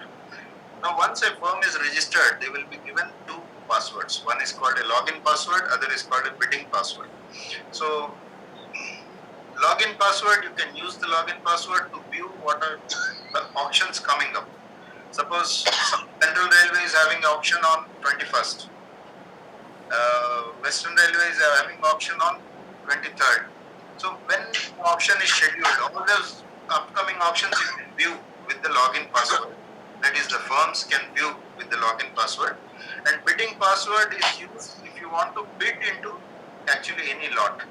Now once a firm is registered, they will be given two passwords. One is called a login password, other is called a bidding password. So login password, you can use the login password to view what are the auctions coming up. Suppose Central Railway is having auction on 21st. Western Railway is having auction on 23rd. So when auction is scheduled, all those upcoming auctions you can view with the login password. That is, the firms can view with the login password. And bidding password is used if you want to bid into actually any lot.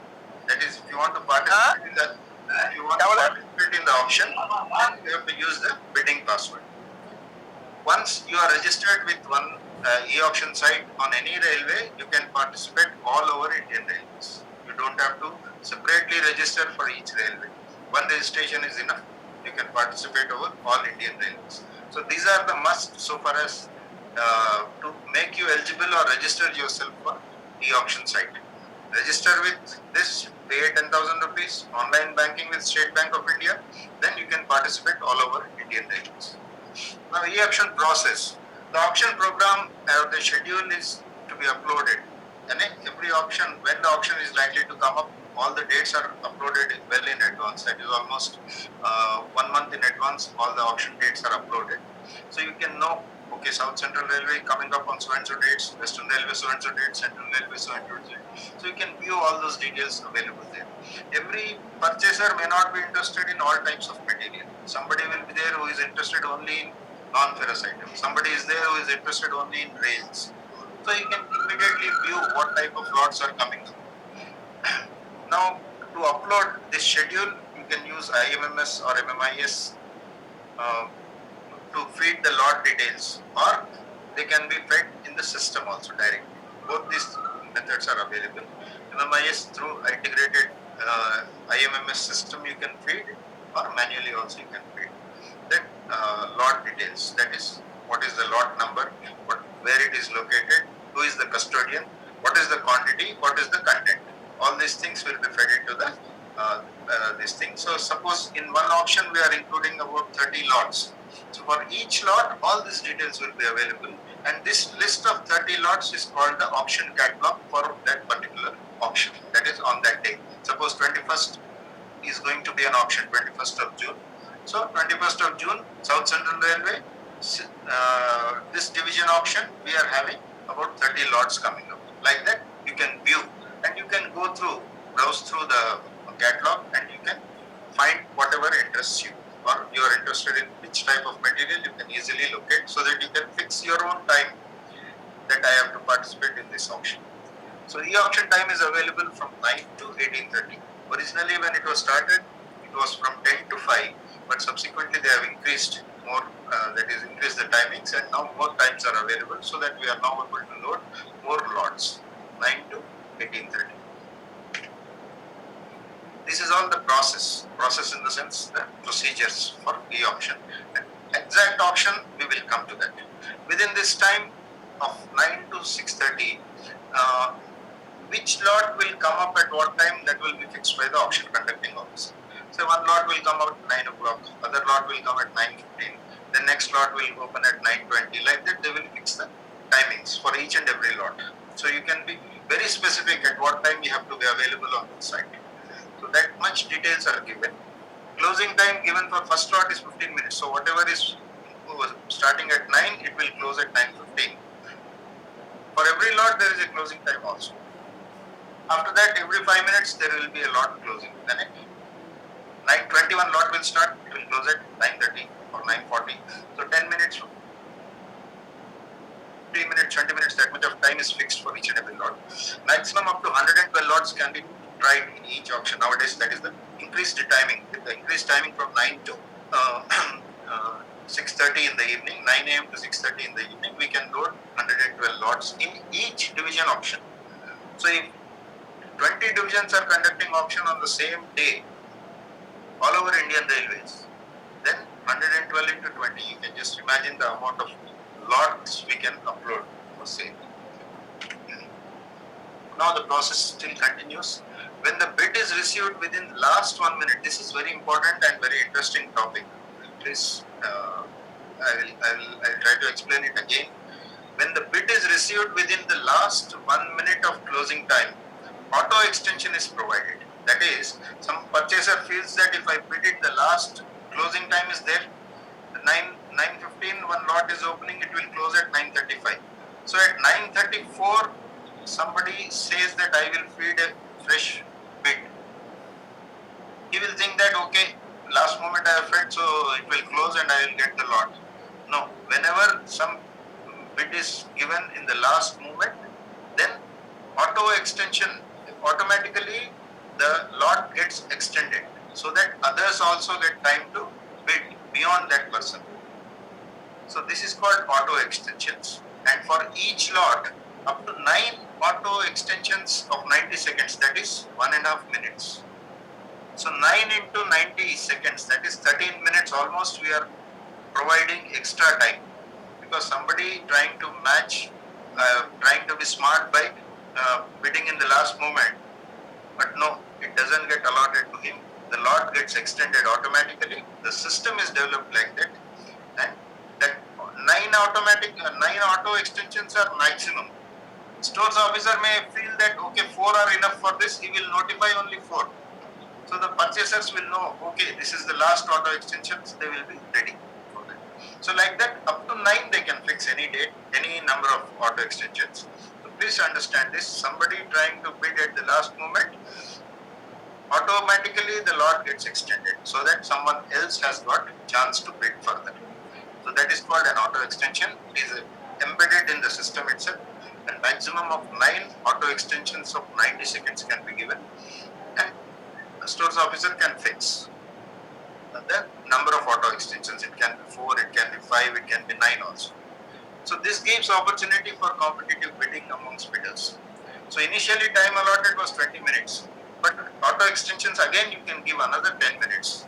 That is, if you want to participate in the auction, then you have to use the bidding password. Once you are registered with one e-auction site on any railway, you can participate all over Indian Railways. You don't have to separately register for each railway. One registration is enough. You can participate over all Indian Railways. So these are the must so far as to make you eligible or register yourself for e-auction site. Register with this, pay 10,000 rupees, online banking with State Bank of India, then you can participate all over Indian Railways. Now, e-auction process. The auction program the schedule is to be uploaded. And every auction, when the auction is likely to come up, all the dates are uploaded well in advance. That is almost 1 month in advance, all the auction dates are uploaded. So you can know Okay, South Central Railway coming up on so and so dates, Western Railway so and so date, Central Railway so and so date. So you can view all those details available there. Every purchaser may not be interested in all types of material. Somebody will be there who is interested only in non-ferrous items. Somebody is there who is interested only in rails. So you can immediately view what type of lots are coming up. Now, to upload this schedule, you can use IMMS or MMIS uh, to feed the lot details, or they can be fed in the system also directly. Both these methods are available. MMIS through integrated IMMS system you can feed, or manually also you can feed. Then lot details, that is what is the lot number, where it is located, who is the custodian, what is the quantity, what is the content. All these things will be fed into the this thing. So suppose in one auction we are including about 30 lots. So for each lot, all these details will be available, and this list of 30 lots is called the auction catalog for that particular auction. That is on that day. Suppose 21st is going to be an auction, 21st of June. So 21st of June, South Central Railway, this division auction, we are having about 30 lots coming up. Like that, you can view, and you can go through, browse through the catalog, and you can find whatever interests you, or you are interested in which type of material, you can easily locate, so that you can fix your own time that I have to participate in this auction. So e-auction time is available from 9 to 18:30. Originally, when it was started, it was from 10 to 5, but subsequently they have increased more, that is increased the timings, and now more times are available, so that we are now able to load more lots, 9 to 18:30. This is all the process in the sense the procedures for e-auction. And exact auction, we will come to that. Within this time of 9 to 6:30, which lot will come up at what time, that will be fixed by the auction conducting officer. So one lot will come out at 9 o'clock, other lot will come at 9:15, the next lot will open at 9:20. Like that, they will fix the timings for each and every lot. So you can be very specific at what time you have to be available on the site. So that much details are given. Closing time given for first lot is 15 minutes. So whatever is starting at 9, it will close at 9:15. For every lot, there is a closing time also. After that, every 5 minutes, there will be a lot closing. Then at 9:21 lot will start, it will close at 9:30 or 9:40. So 10 minutes, 3 minutes, 20 minutes, that much of time is fixed for each and every lot. Maximum up to 112 lots can be tried in each auction. Nowadays, that is the increased timing. With the increased timing from 9 to 6:30 in the evening, 9 a.m. to 6:30 in the evening, we can load 112 lots in each division auction. So if 20 divisions are conducting auction on the same day, all over Indian Railways, then 112 into 20, you can just imagine the amount of lots we can upload for sale. Now the process still continues. When the bid is received within the last 1 minute, this is very important and very interesting topic. Please, I'll try to explain it again. When the bid is received within the last 1 minute of closing time, auto extension is provided. That is, some purchaser feels that if I bid it, the last closing time is there, 9:15, one lot is opening, it will close at 9:35. So at 9:34, somebody says that I will feed a fresh bid. He will think that okay, last moment I have fed, so it will close and I will get the lot. No, whenever some bid is given in the last moment, then auto extension, automatically the lot gets extended, so that others also get time to bid beyond that person. So this is called auto extensions, and for each lot up to 9 auto extensions of 90 seconds, that is 1.5 minutes. So 9 into 90 seconds, that is 13 minutes almost, we are providing extra time, because somebody trying to match, trying to be smart by bidding in the last moment, but no, it doesn't get allotted to him. The lot gets extended automatically. The system is developed like that, and that 9 auto extensions are maximum. Stores officer may feel that okay, 4 are enough for this. He will notify only 4. So the purchasers will know, okay, this is the last auto extensions. They will be ready for that. So like that, up to 9 they can fix. fix any date, any number of auto extensions. So please understand this. Somebody trying to bid at the last moment, automatically the lot gets extended so that someone else has got chance to bid further. So that is called an auto extension. It is embedded in the system itself, and maximum of 9 auto extensions of 90 seconds can be given, and the stores officer can fix the number of auto extensions. It can be 4, it can be 5, it can be 9 also. So this gives opportunity for competitive bidding amongst bidders. So initially time allotted was 20 minutes, but auto extensions again you can give another 10 minutes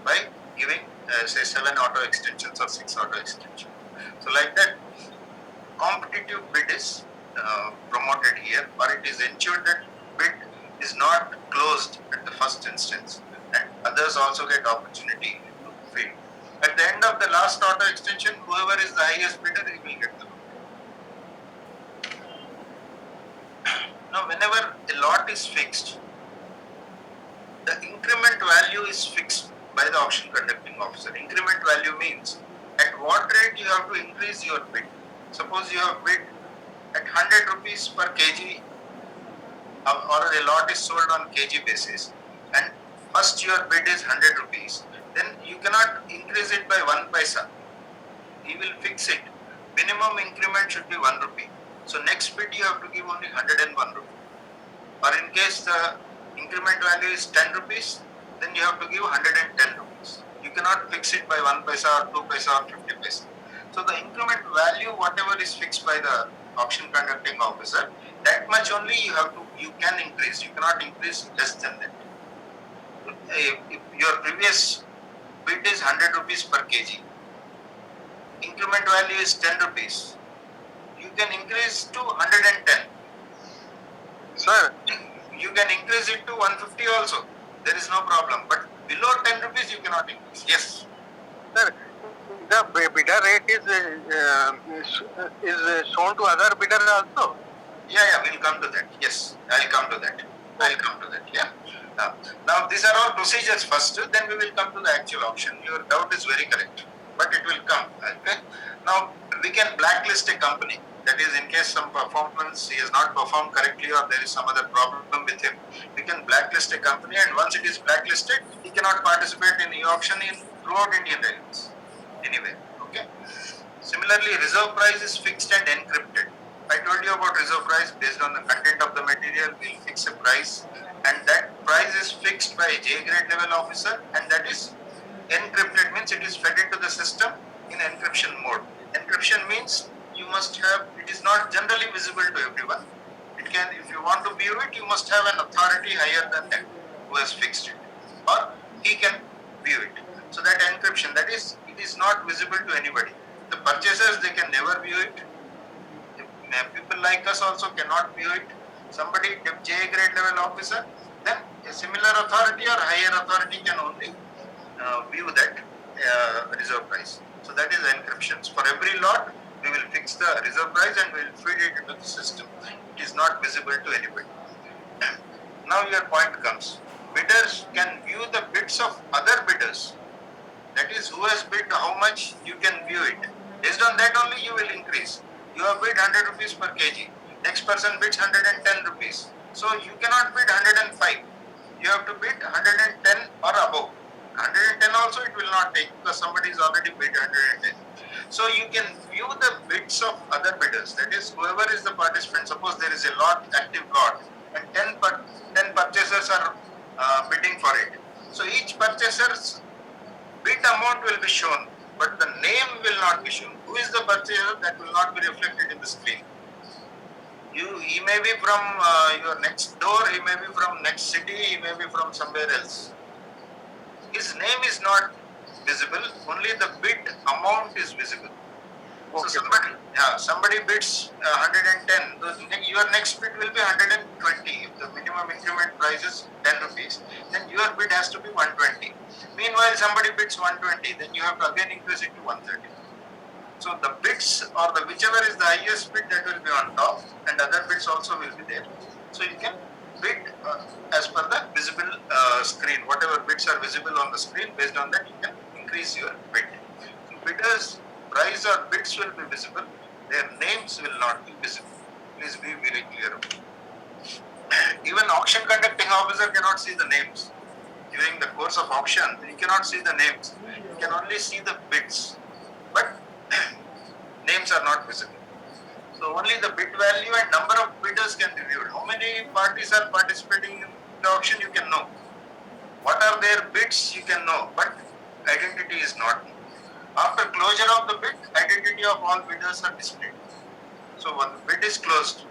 by giving say 7 auto extensions or 6 auto extensions. So like that, competitive bid is promoted here, or it is ensured that bid is not closed at the first instance, and others also get opportunity to bid. At the end of the last auto extension, whoever is the highest bidder, he will get the lot. Now, whenever a lot is fixed, the increment value is fixed by the auction conducting officer. Increment value means at what rate you have to increase your bid. Suppose you have bid at 100 rupees per kg, or a lot is sold on kg basis, and first your bid is 100 rupees, then you cannot increase it by 1 paisa. He will fix it. Minimum increment should be 1 rupee. So next bid you have to give only 101 rupee. Or in case the increment value is 10 rupees, then you have to give 110 rupees. You cannot fix it by 1 paisa or 2 paisa or 50 paisa. So the increment value, whatever is fixed by the auction conducting officer, that much only you can increase. You cannot increase less than that. If your previous bid is 100 rupees per kg, increment value is 10 rupees, you can increase to 110. Sir, You can increase it to 150 also. There is no problem. But below 10 rupees, you cannot increase. Yes. sir, the bidder rate is shown to other bidder also. Yeah, we'll come to that. Yes, I'll come to that. I'll come to that. Yeah. Now, these are all procedures first, then we will come to the actual auction. Your doubt is very correct, but it will come. Okay. Now, we can blacklist a company. That is, in case some performance he has not performed correctly or there is some other problem with him, we can blacklist a company, and once it is blacklisted, he cannot participate in the auction in throughout Indian Railways. Anyway, okay. Similarly, reserve price is fixed and encrypted. I told you about reserve price. Based on the content of the material, we'll fix a price, and that price is fixed by a J grade level officer, and that is encrypted, means it is fed into the system in encryption mode. Encryption means you must have, it is not generally visible to everyone. It can, if you want to view it, you must have an authority higher than that who has fixed it, or he can view it. So that encryption, that is, it is not visible to anybody. The purchasers, they can never view it. People like us also cannot view it. Somebody, J grade level officer, then a similar authority or higher authority can only view that reserve price. So that is encryptions. For every lot, we will fix the reserve price and we will feed it into the system. It is not visible to anybody. Now your point comes. Bidders can view the bids of other bidders. That is, who has bid how much, you can view it. Based on that only you will increase. You have bid 100 rupees per kg. Next person bids 110 rupees. So you cannot bid 105. You have to bid 110 or above. 110 also it will not take because somebody is already bid 110. So you can view the bids of other bidders. That is, whoever is the participant. Suppose there is a lot, active lot, and 10 purchasers are bidding for it. So each purchaser's bid amount will be shown, but the name will not be shown. Who is the purchaser, that will not be reflected in the screen. He may be from your next door, he may be from next city, he may be from somewhere else. His name is not visible, only the bid amount is visible. So somebody bids 110. Your next bid will be 120. If the minimum increment price is 10 rupees, then your bid has to be 120. Meanwhile, somebody bids 120, then you have to again increase it to 130. So the bids, or the whichever is the highest bid, that will be on top, and other bids also will be there. So you can bid as per the visible screen. Whatever bids are visible on the screen, based on that you can increase your bid. So bidders price or bids will be visible, their names will not be visible. Please be very clear about it. Even auction conducting officer cannot see the names. During the course of auction, you cannot see the names. You can only see the bids. But names are not visible. So only the bid value and number of bidders can be viewed. How many parties are participating in the auction, you can know. What are their bids, you can know. But identity is not known. After closure of the bid, identity of all bidders are displayed. So when the bid is closed,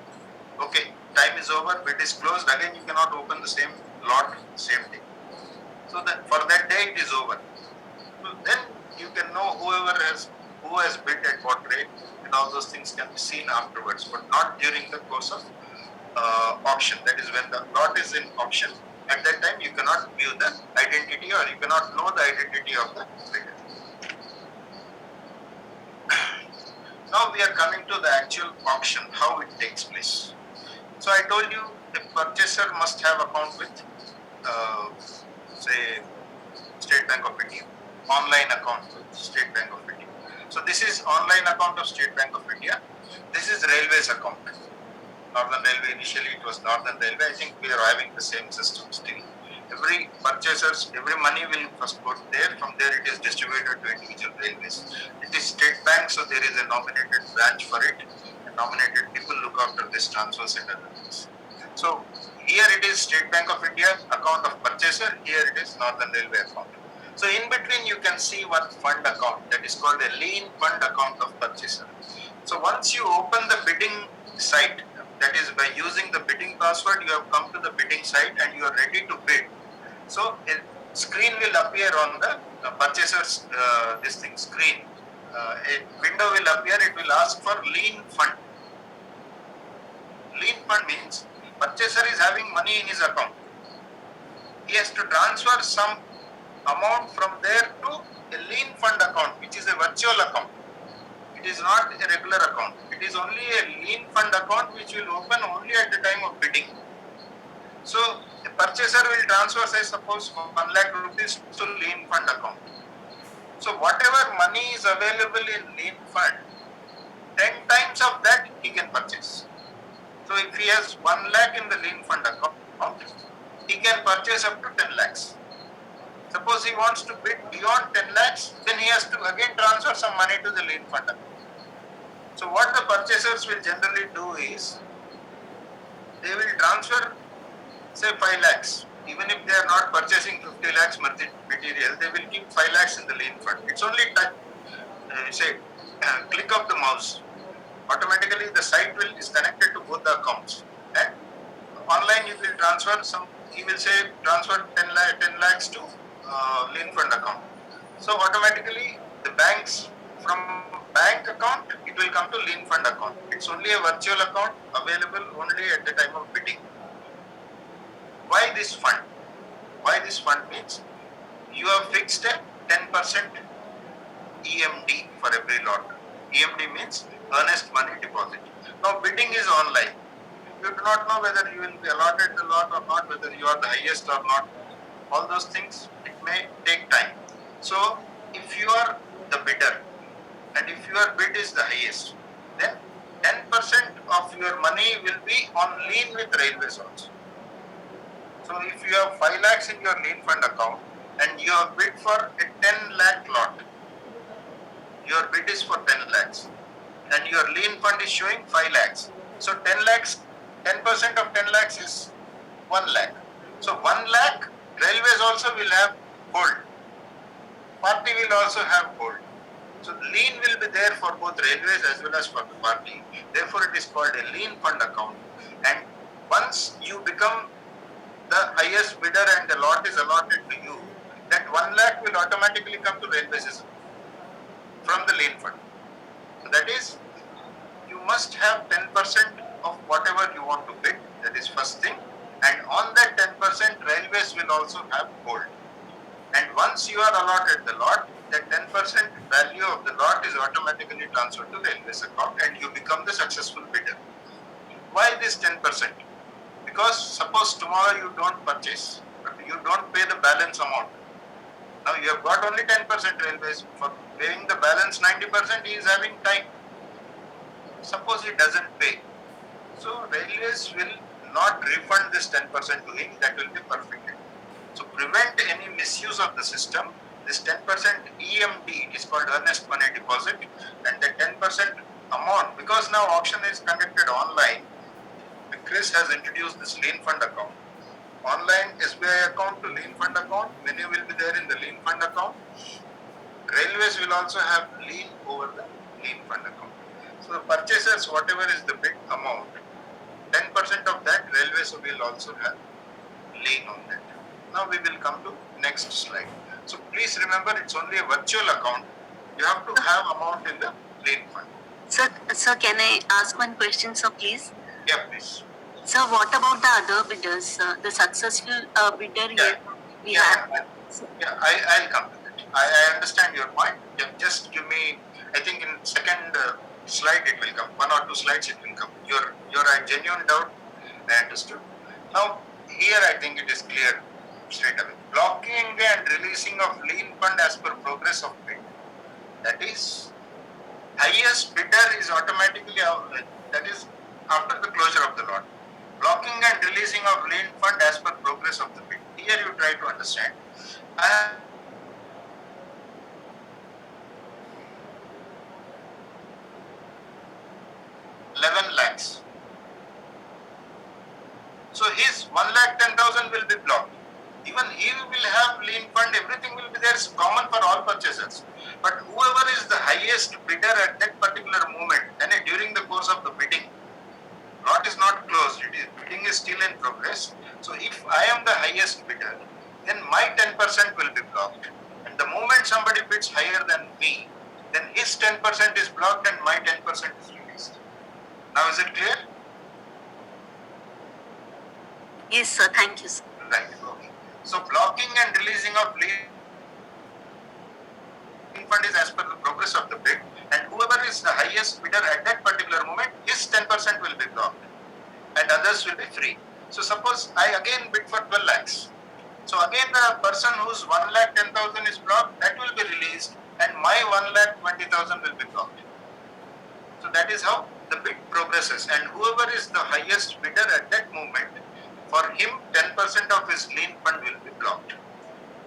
okay, time is over, bid is closed, again you cannot open the same lot, same day. So that for that day it is over. So then you can know who has bid at what rate, and all those things can be seen afterwards, but not during the course of auction. That is when the lot is in auction. At that time, you cannot view the identity, or you cannot know the identity of the bidder. Now we are coming to the actual auction, how it takes place. So I told you the purchaser must have account with, say, State Bank of India, online account with State Bank of India. So this is online account of State Bank of India. This is Railways account. Northern Railway, initially it was Northern Railway. I think we are having the same system still. Every purchasers, every money will first go there. From there it is distributed to individual railways. It is State Bank, so there is a nominated branch for it. And nominated people look after this transfers and other things. So here it is State Bank of India account of purchaser. Here it is Northern Railway account. So in between you can see one fund account that is called a lien fund account of purchaser. So once you open the bidding site, that is by using the bidding password, you have come to the bidding site and you are ready to bid. So a screen will appear on the purchaser's this thing screen. A window will appear. It will ask for lien fund. Lien fund means purchaser is having money in his account. He has to transfer some amount from there to a lien fund account, which is a virtual account. It is not a regular account. It is only a lien fund account which will open only at the time of bidding. So the purchaser will transfer, say, suppose 1 lakh rupees to lien fund account. So whatever money is available in lien fund, 10 times of that he can purchase. So if he has 1 lakh in the lien fund account, he can purchase up to 10 lakhs. Suppose he wants to bid beyond 10 lakhs, then he has to again transfer some money to the lien fund account. So what the purchasers will generally do is, they will transfer, say, 5 lakhs. Even if they are not purchasing 50 lakhs material, they will keep 5 lakhs in the lien fund. It's only click of the mouse. Automatically the site is connected to both the accounts. And online you will transfer some, he will say transfer 10 lakhs to lien fund account. So automatically the banks, from bank account, it will come to lien fund account. It's only a virtual account available only at the time of bidding. Why this fund? Why this fund means you have fixed a 10% EMD for every lot. EMD means earnest money deposit. Now bidding is online. You do not know whether you will be allotted the lot or not, whether you are the highest or not. All those things, it may take time. So if you are the bidder and if your bid is the highest, then 10% of your money will be on lien with railways also. So if you have 5 lakhs in your lien fund account and you have bid for a 10 lakh lot, your bid is for 10 lakhs and your lien fund is showing 5 lakhs. So 10 lakhs, 10% of 10 lakhs is 1 lakh. So 1 lakh, railways also will have gold. Party will also have gold. So lien will be there for both railways as well as for the party. Therefore, it is called a lien fund account. And once you become the highest bidder and the lot is allotted to you, that 1 lakh will automatically come to railways from the lien fund. So that is, you must have 10% of whatever you want to bid. That is first thing. And on that 10%, railways will also have gold. And once you are allotted the lot, that 10% value of the lot is automatically transferred to railways account and you become the successful bidder. Why this 10%? Because suppose tomorrow you don't purchase, but you don't pay the balance amount. Now you have got only 10% railways. For paying the balance 90%, he is having time. Suppose he doesn't pay. So railways will not refund this 10% to him. That will be perfected. So prevent any misuse of the system. This 10% EMD, it is called earnest money deposit, and the 10% amount, because now auction is conducted online, Chris has introduced this lean fund account. Online SBI account to lean fund account, money will be there in the lean fund account. Railways will also have lien over the lean fund account. So the purchasers, whatever is the bid amount, 10% of that railways will also have lien on that. Now we will come to next slide. So please remember, it's only a virtual account. You have to have amount in the lien fund. Sir, can I ask one question, sir, please? Yeah, please. Sir, what about the other bidders? The successful bidder Yeah. here we have. I'll come to that. I understand your point. Yeah, just give me, I think in second slide it will come. One or two slides it will come. Your genuine doubt, I understood. Now, here I think it is clear straight away. Blocking and releasing of lien fund as per progress of bid. That is, highest bidder is automatically, that is after the closure of the lot. Blocking and releasing of lien fund as per progress of the bid. Here you try to understand. I have 11 lakhs. So his 1,10,000 will be blocked. Even he will have lien fund, everything will be there, common for all purchasers. But whoever is the highest bidder at that particular moment, and during the course of the bidding, lot is not closed, bidding is still in progress. So if I am the highest bidder, then my 10% will be blocked. And the moment somebody bids higher than me, then his 10% is blocked and my 10% is released. Now is it clear? Yes, sir. Thank you, sir. Right. Okay. So blocking and releasing of lien fund is as per the progress of the bid, and whoever is the highest bidder at that particular moment, his 10% will be blocked, and others will be free. So suppose I again bid for 12 lakhs. So again the person whose 1,10,000 is blocked, that will be released, and my 1,20,000 will be blocked. So that is how the bid progresses, and whoever is the highest bidder at that moment, for him 10% of his lien fund will be blocked.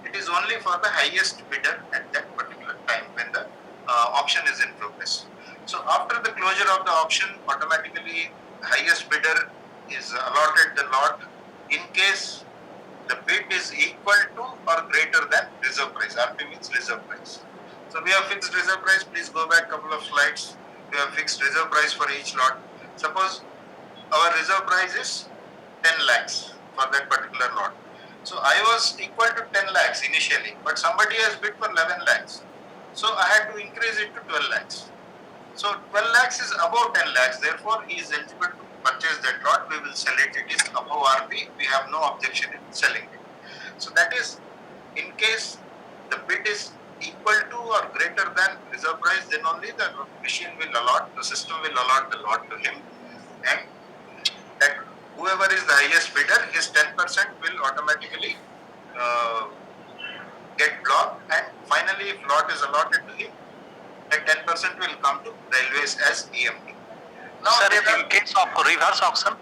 It is only for the highest bidder at that particular time when the auction is in progress. So after the closure of the auction, automatically highest bidder is allotted the lot in case the bid is equal to or greater than reserve price. RP means reserve price. So we have fixed reserve price. Please go back a couple of slides. We have fixed reserve price for each lot. Suppose our reserve price is 10 lakhs for that particular lot. So I was equal to 10 lakhs initially, but somebody has bid for 11 lakhs. So I had to increase it to 12 lakhs. So 12 lakhs is above 10 lakhs. Therefore, he is eligible to purchase that lot. We will sell it. It is above RP. We have no objection in selling it. So that is in case the bid is equal to or greater than reserve price, then only the machine will allot, the system will allot the lot to him, and that whoever is the highest bidder, his 10% will automatically get blocked, and finally if lot is allotted to him, that 10% will come to railways as EMD. Now, Sir, in case of reverse auction?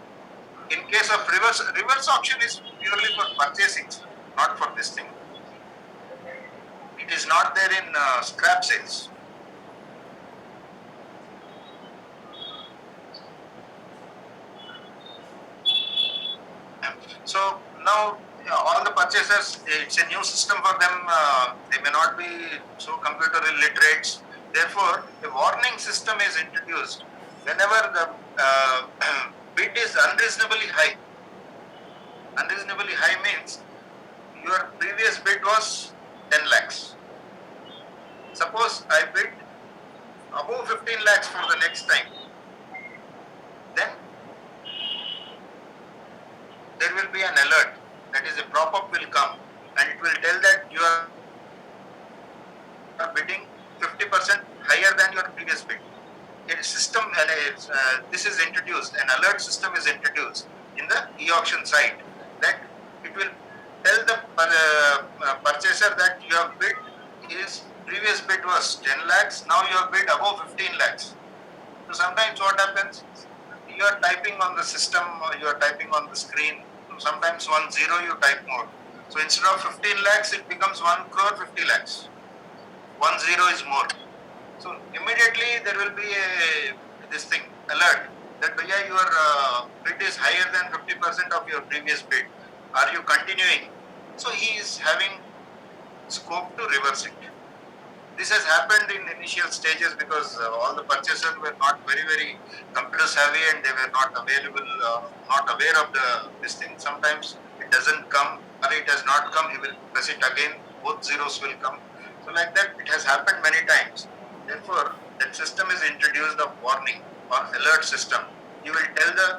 In case of reverse auction is purely for purchasing, not for this thing. It is not there in scrap sales. So now all the purchasers, it's a new system for them. They may not be so computer illiterate. Therefore, a warning system is introduced whenever the bid is unreasonably high. Unreasonably high means your previous bid was 10 lakhs. Suppose I bid above 15 lakhs for the next time. Then there will be an alert, that is a prop-up will come, and it will tell that you are bidding 50% higher than your previous bid. A system, this is introduced, an alert system is introduced in the e-auction site, that it will tell the purchaser that you have bid, his previous bid was 10 lakhs, now you have bid above 15 lakhs. So sometimes what happens, you are typing on the system, or you are typing on the screen, sometimes 10 you type more. So instead of 15 lakhs, it becomes 1 crore 50 lakhs. 10 is more. So immediately there will be a this thing alert that yeah, your bid is higher than 50% of your previous bid. Are you continuing? So he is having scope to reverse it. This has happened in initial stages because all the purchasers were not very computer savvy and they were not available, not aware of this thing. Sometimes it doesn't come or it has not come. He will press it again. Both zeros will come. So like that, it has happened many times. Therefore, that system is introduced of warning or alert system. You will tell the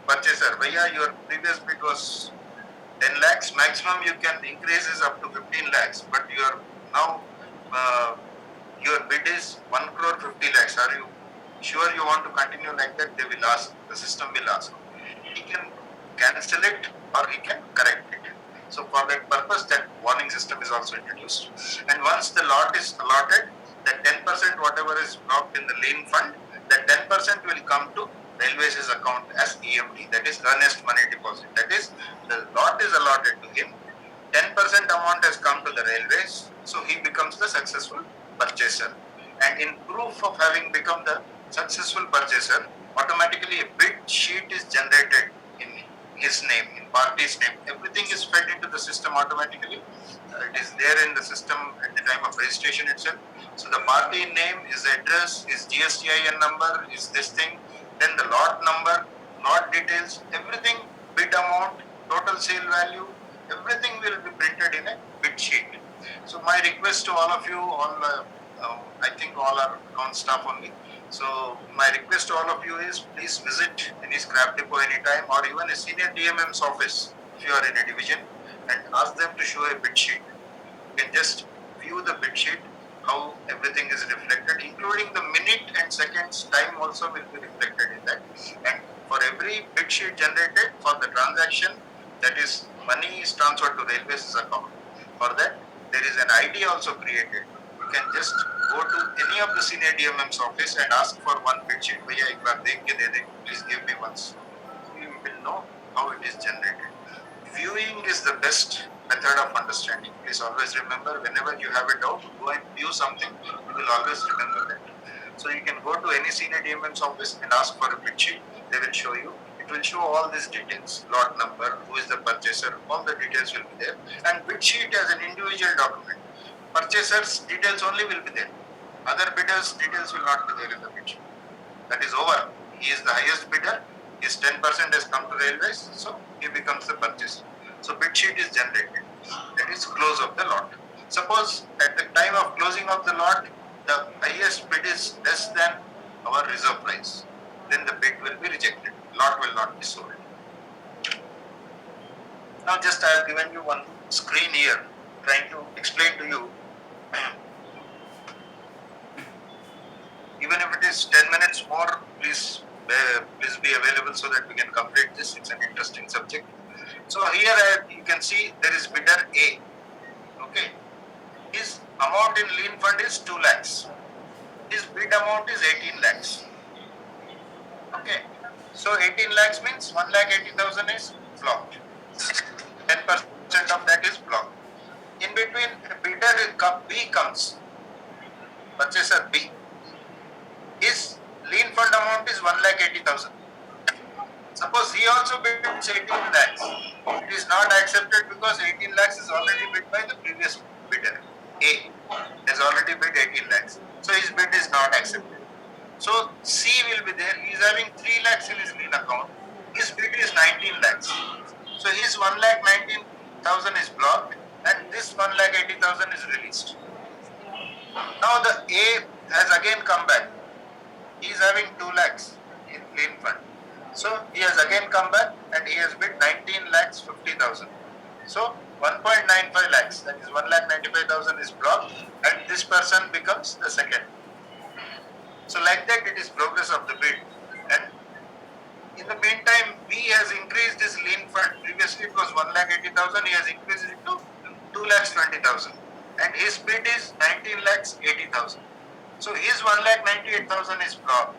purchaser, Vaya, your previous bid was 10 lakhs, maximum you can increase is up to 15 lakhs, but now uh, your bid is 1 crore 50 lakhs. Are you sure you want to continue like that? They will ask, the system will ask. He can cancel it or he can correct it. So for that purpose, that warning system is also introduced. And once the lot is allotted, that 10% whatever is blocked in the lien fund, that 10% will come to railways' account as EMD, that is earnest money deposit. That is, the lot is allotted to him, 10% amount has come to the railways, so he becomes the successful purchaser. And in proof of having become the successful purchaser, automatically a bid sheet is generated in his name, in party's name. Everything is fed into the system automatically. It is there in the system at the time of registration itself. So the party name, his address, his GSTIN number, is this thing, then the lot number, lot details, everything, bid amount, total sale value, everything will be printed in a bid sheet. So my request to all of you, I think all our account staff only. So my request to all of you is please visit any scrap depot anytime or even a senior DMM's office if you are in a division and ask them to show a bid sheet. You can just view the bid sheet, how everything is reflected, including the minute and seconds time also will be reflected in that. And for every bid sheet generated for the transaction, that is money is transferred to railways account. For that, there is an ID also created. You can just go to any of the senior DMM's office and ask for one bid sheet. Bhaiya, ek baar dekh ke de de, please give me once. So you will know how it is generated. Viewing is the best method of understanding. Please always remember, whenever you have a doubt, go and view something, you will always remember that. So you can go to any senior DMM's office and ask for a bid sheet. They will show you. It will show all these details, lot number, who is the purchaser, all the details will be there. And bid sheet as an individual document. Purchaser's details only will be there. Other bidders' details will not be there in the bid sheet. That is over. He is the highest bidder. His 10% has come to railways, so he becomes the purchaser. So bid sheet is generated. That is close of the lot. Suppose at the time of closing of the lot, the highest bid is less than our reserve price. Then the bid will be rejected. Lot will not be sold. Now just I have given you one screen here, trying to explain to you. Even if it is 10 minutes more, please be available so that we can complete this. It's an interesting subject. So here you can see there is bidder A. Okay. His amount in lien fund is 2 lakhs. His bid amount is 18 lakhs. Okay. So 18 lakhs means 1,80,000 is blocked. 10% of that is blocked. In between, bidder B comes, purchaser B. His lien fund amount is 1,80,000. Suppose he also bids 18 lakhs. It is not accepted because 18 lakhs is already bid by the previous bidder. A has already bid 18 lakhs. So his bid is not accepted. So C will be there. He is having 3 lakhs in his lien account. His bid is 19 lakhs. So his 1,19,000 is blocked and this 1,80,000 is released. Now the A has again come back. He is having 2 lakhs in lien fund. So he has again come back and he has bid 19 lakhs 50,000. So 1.95 lakhs, that is 1,95,000 is blocked and this person becomes the second. So like that it is progress of the bid. And In the meantime, B has increased his lean fund. Previously it was 1,80,000. He has increased it to 2,20,000, and his bid is 19,80,000. So his 1,98,000 is blocked,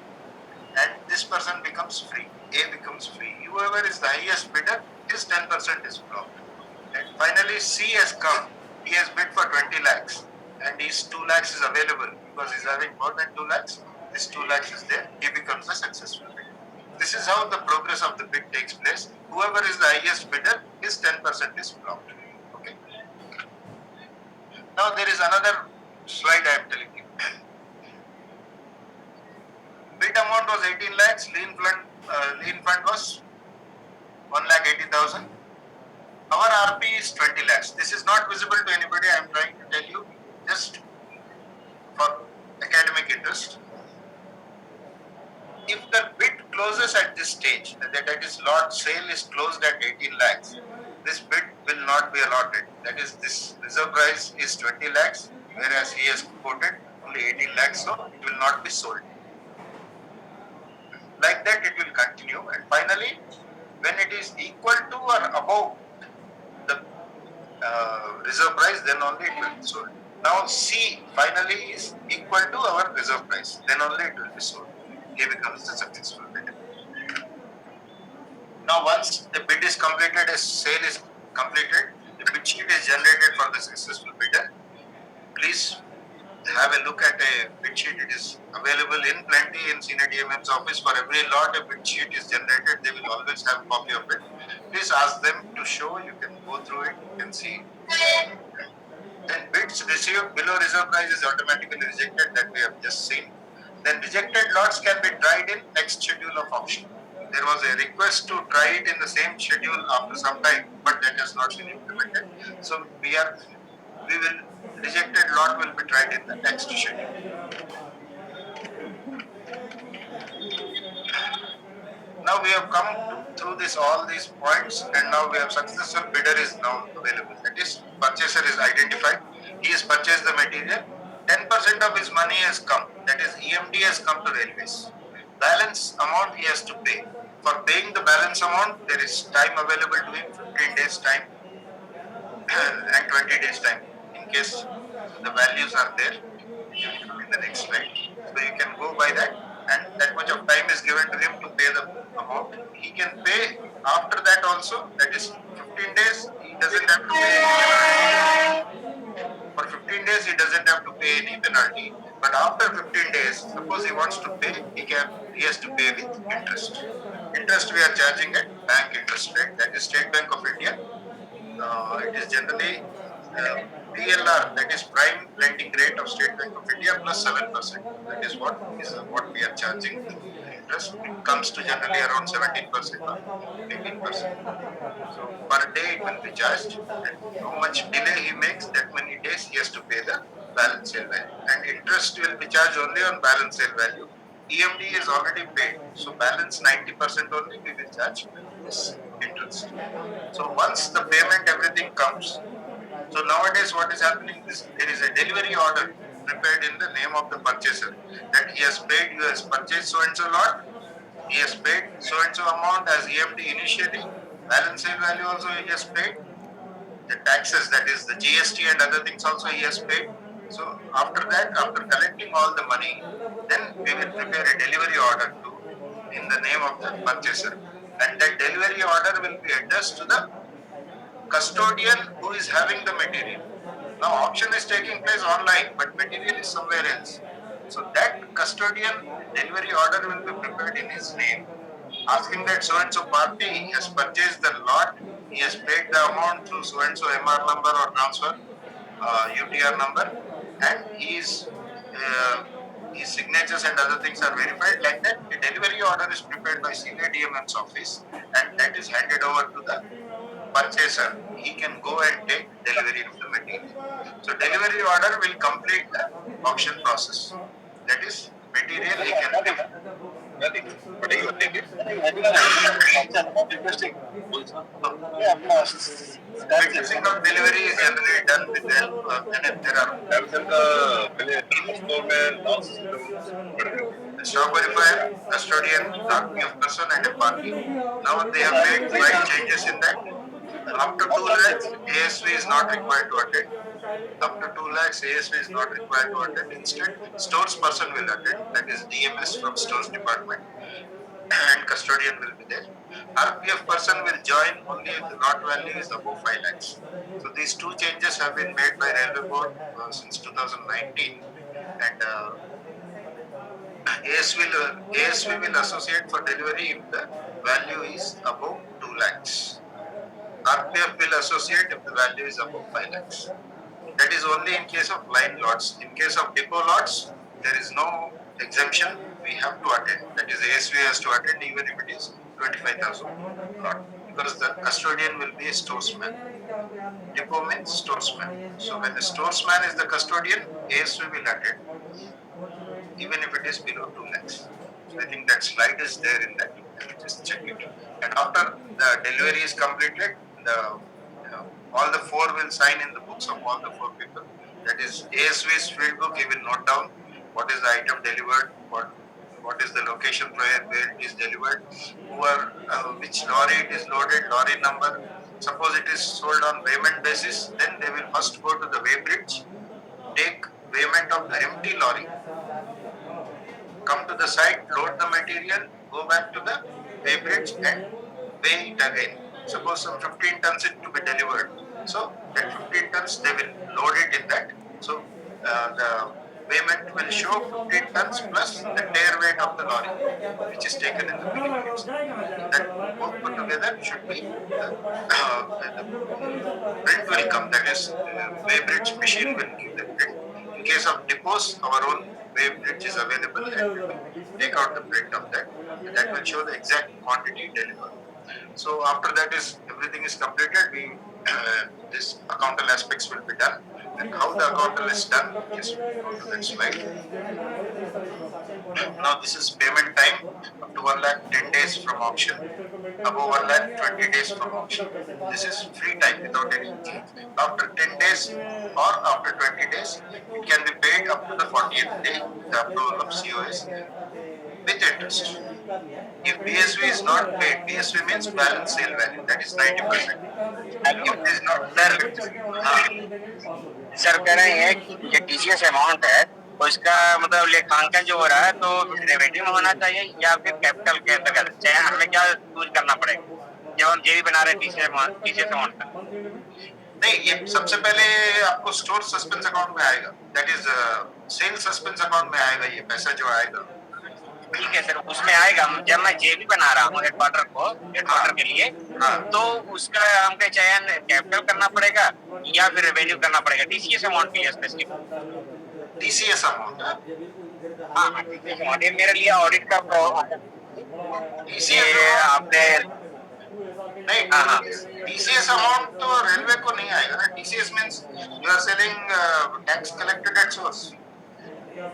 and this person becomes free. A becomes free. Whoever is the highest bidder, his 10% is blocked. And finally, C has come. He has bid for 20 lakhs, and his 2 lakhs is available because he's having more than 2 lakhs. This 2 lakhs is there. He becomes a successful bidder. This is how the progress of the bid takes place. Whoever is the highest bidder, his 10% is blocked. Okay. Now there is another slide I am telling you. Bid amount was 18 lakhs. Lean fund was 1,80,000. Our RP is 20 lakhs. This is not visible to anybody. I am trying to tell you just for academic interest. If the bid closes at this stage, that is lot sale is closed at 18 lakhs, this bid will not be allotted. That is, this reserve price is 20 lakhs, whereas he has quoted only 18 lakhs, so it will not be sold. Like that, it will continue, and finally, when it is equal to or above the reserve price, then only it will be sold. Now C finally is equal to our reserve price, then only it will be sold. He becomes the successful bidder. Now once the bid is completed, a sale is completed, the bid sheet is generated for the successful bidder. Please have a look at a bid sheet. It is available in plenty in senior DMM's office. For every lot a bid sheet is generated, they will always have a copy of it. Please ask them to show. You can go through it, you can see. Then bids received below reserve price is automatically rejected, that we have just seen. Then rejected lots can be tried in next schedule of auction. There was a request to try it in the same schedule after some time, but that has not been implemented. So we will rejected lot will be tried in the next schedule. Now we have come through this all these points, and now we have successful bidder is now available. That is, purchaser is identified. He has purchased the material. 10% of his money has come. That is, EMD has come to railways. Balance amount he has to pay. For paying the balance amount, there is time available to him, 15 days time and 20 days time. In case the values are there, it will come in the next slide. So you can go by that, and that much of time is given to him to pay the amount. He can pay after that also. That is 15 days. He doesn't have to pay any penalty. For 15 days, he doesn't have to pay any penalty. But after 15 days, suppose he wants to pay, he has to pay with interest. Interest we are charging at bank interest rate. That is State Bank of India. It is generally PLR, that is prime lending rate of State Bank of India plus 7%. That is what we are charging the interest. It comes to generally around 17% or 18%. So per day it will be charged, and how much delay he makes, that many days he has to pay the balance sale value. And interest will be charged only on balance sale value. EMD is already paid, so balance 90% only we will charge this interest. So once the payment everything comes, so nowadays what is happening is there is a delivery order prepared in the name of the purchaser, that he has paid, he has purchased so and so lot, he has paid so and so amount as EMD initially, balance sale value also he has paid, the taxes, that is the GST and other things also he has paid. So after that, after collecting all the money, then we will prepare a delivery order to in the name of the purchaser, and that delivery order will be addressed to the custodian who is having the material. Now auction is taking place online, but material is somewhere else. So that custodian delivery order will be prepared in his name, asking that so and so party has purchased the lot, he has paid the amount through so and so MR number or transfer UTR number, and his signatures and other things are verified. Like that, a delivery order is prepared by senior DMM's office, and that is handed over to the purchaser. He can go and take delivery of the material. So delivery order will complete the auction process. That is, material he can give. What are you thinking? Interesting. Witnessing of delivery is generally done with the help and if there are stock verifier, custodian, RPF person, and a party. Now they have made slight changes in that. Up to 2 lakhs, ASV is not required to attend. Up to 2 lakhs, ASV is not required to attend. Instead, stores person will attend. That is DMS from stores department, and custodian will be there. RPF person will join only if the lot value is above 5 lakhs. So these two changes have been made by Railway Board since 2019, and ASV will associate for delivery if the value is above 2 lakhs. RPF will associate if the value is above 5 lakhs. That is only in case of line lots. In case of depot lots, there is no exemption. We have to attend. That is, ASV has to attend even if it is 25,000 lot, because the custodian will be a storesman. Depot means storesman. So when the storesman is the custodian, ASV will attend even if it is below 2 lakhs. So I think that slide is there in that. Just check it. And after the delivery is completed, the all the four will sign in the books of all the four people. That is ASV's field book. He will note down what is the item delivered, what is the location where it is delivered, which lorry it is loaded, lorry number. Suppose it is sold on weighment basis, then they will first go to the weigh bridge, take weighment of the empty lorry, come to the site, load the material, go back to the weigh bridge and weigh it again. Suppose some 15 tons it to be delivered. So that 15 tons they will load it in that. So the weighment will show 15 tons plus the tare weight of the lorry, which is taken in the billing case. That both put together should be the print will come. That is, weigh bridge machine will give the print. In case of depots, our own weigh bridge is available and we will take out the print of that, and that will show the exact quantity delivered. So after that is everything is completed, we this accountal aspects will be done. And how the accountal is done, just go to that slide. Now this is payment time up to 1 lakh 10 days from auction, above 1 lakh 20 days from auction. This is free time without any change. After 10 days or after 20 days, it can be paid up to the 40th day with the approval of COS with interest. If BSV is not paid, BSV means balance sale value, that is 90%. Hello If it is not sir. paid, हाँ, sir कह रहे हैं कि ये TCS amount है, उसका मतलब लेखांकन जो हो रहा है तो रेवेन्यू में होना चाहिए या फिर कैपिटल के अंतर्गत, चाहे हमें क्या यूज करना पड़ेगा जब हम जेबी बना रहे हैं टीसीएस अमाउंट का। नहीं, ये सबसे पहले आपको स्टोर सस्पेंस अकाउंट में आएगा, that is sale suspense account में आएगा ये पैसा जो आएगा। ठीक है सर, उसमें आएगा। जब मैं जेबी बना रहा हूँ हेडक्वार्टर के लिए, हाँ, तो उसका हमको चयन कैपिटल करना पड़ेगा या फिर रेवेन्यू करना पड़ेगा टीसीएस अमाउंट के लिए स्पेसिफिक। टीसीएस अमाउंट है। हाँ हाँ, टीसीएस अमाउंट, ये मेरे लिए ऑडिट का टीसीएस ये अमाउंट आपने। नहीं, हाँ हाँ टीसीएस अमाउंट तो रेलवे को नहीं आएगा ना। TCS means you are selling tax collected at source.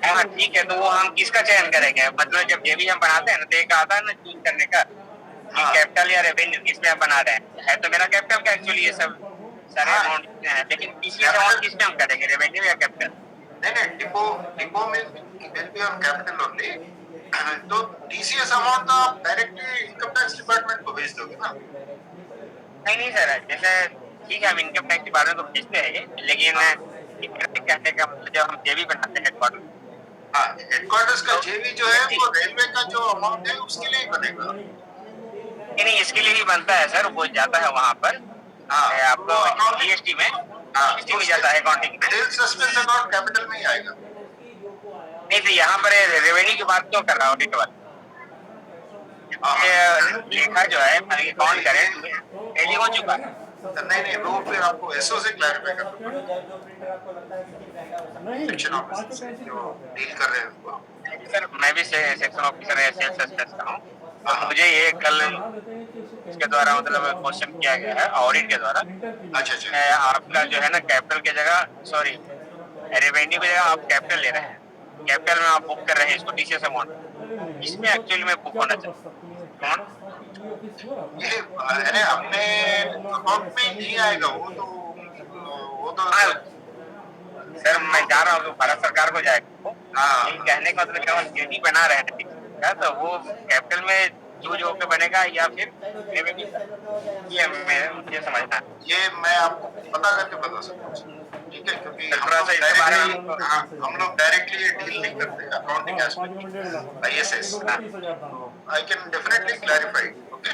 हाँ, ठीक है, तो वो हम किसका चयन करेंगे? मतलब जब जेबी हम बनाते हैं ना, तो एक आता है ना चूज करने का कि हाँ, कैपिटल या रेवेन्यू किसमें हम बना रहे हैं। है तो मेरा कैपिटल का एक्चुअली ये सब सारे हाँ, अमाउंट है, लेकिन टीसीएस अमाउंट किसमें हम करेंगे, रेवेन्यू या कैपिटल? नहीं नहीं, डिपो में will be on capital only. तो टीसीएस अमाउंट तो आप डायरेक्टली इनकम टैक्स डिपार्टमेंट को भेज दोगे ना। नहीं नहीं सर, जैसे ठीक है हम इनकम टैक्स डिपार्टमेंट को भेजते हैं, लेकिन कहने का मतलब जब हम जेबी बनाते हैं हेडक्वार्टर, हाँ, हेडक्वार्टर्स का तो जेबी जो है वो रेलवे का जो अमाउंट है उसके लिए ही बनेगा। नहीं इसके लिए ही बनता है सर, वो जाता है वहाँ पर हाँ, वो आपको अकाउंटिंग, जीएसटी में, हाँ, जीएसटी में जाता है अकाउंटिंग में। सेल्स सस्पेंस अकाउंट कैपिटल में ही आएगा। नहीं तो यहाँ पर रेवेन्यू की बात क्यों कर रहा हूँ ऑडिट वाला? हाँ, ये लेखा जो है अकाउंट करेंट में टैली हो चुका है। नहीं नहीं, वो फिर आपको एसओ से क्लैरिफाई करना पड़ेगा, सेक्शन ऑफिसर से जो डील कर रहे हैं उनको। सर मैं भी सेक्शन ऑफिसर है सेल्स असिस्टेंट का हूँ, हाँ, तो मुझे ये कल इसके द्वारा मतलब क्वेश्चन किया गया है ऑडिट के द्वारा। अच्छा अच्छा, आपका जो है ना कैपिटल की जगह, सॉरी रेवेन्यू की जगह आप कैपिटल ले रहे हैं, कैपिटल में आप बुक कर रहे हैं इसको टीसीएस अमाउंट, इसमें एक्चुअली में बुक होना चाहिए कौन? ये अरे अपने अकाउंट में नहीं आएगा वो तो हाँ सर मैं जा रहा हूँ तो भारत सरकार को जाएगा वो। हाँ लेकिन कहने का मतलब क्या वो जेडी बना रहे हैं क्या, तो वो कैपिटल में चूज होकर बनेगा या फिर में भी सर, ये मुझे समझना है। ये मैं आपको पता करके बता सकता हूँ सर। ठीक है, क्योंकि सर हम थोड़ा सा लोग इसके बारे में डायरेक्टली, हमको। हाँ हम लोग डायरेक्टली ये डील नहीं करते अकाउंटिंग एस्पेक्ट आईएसएस, हाँ तो I can definitely clarify. Okay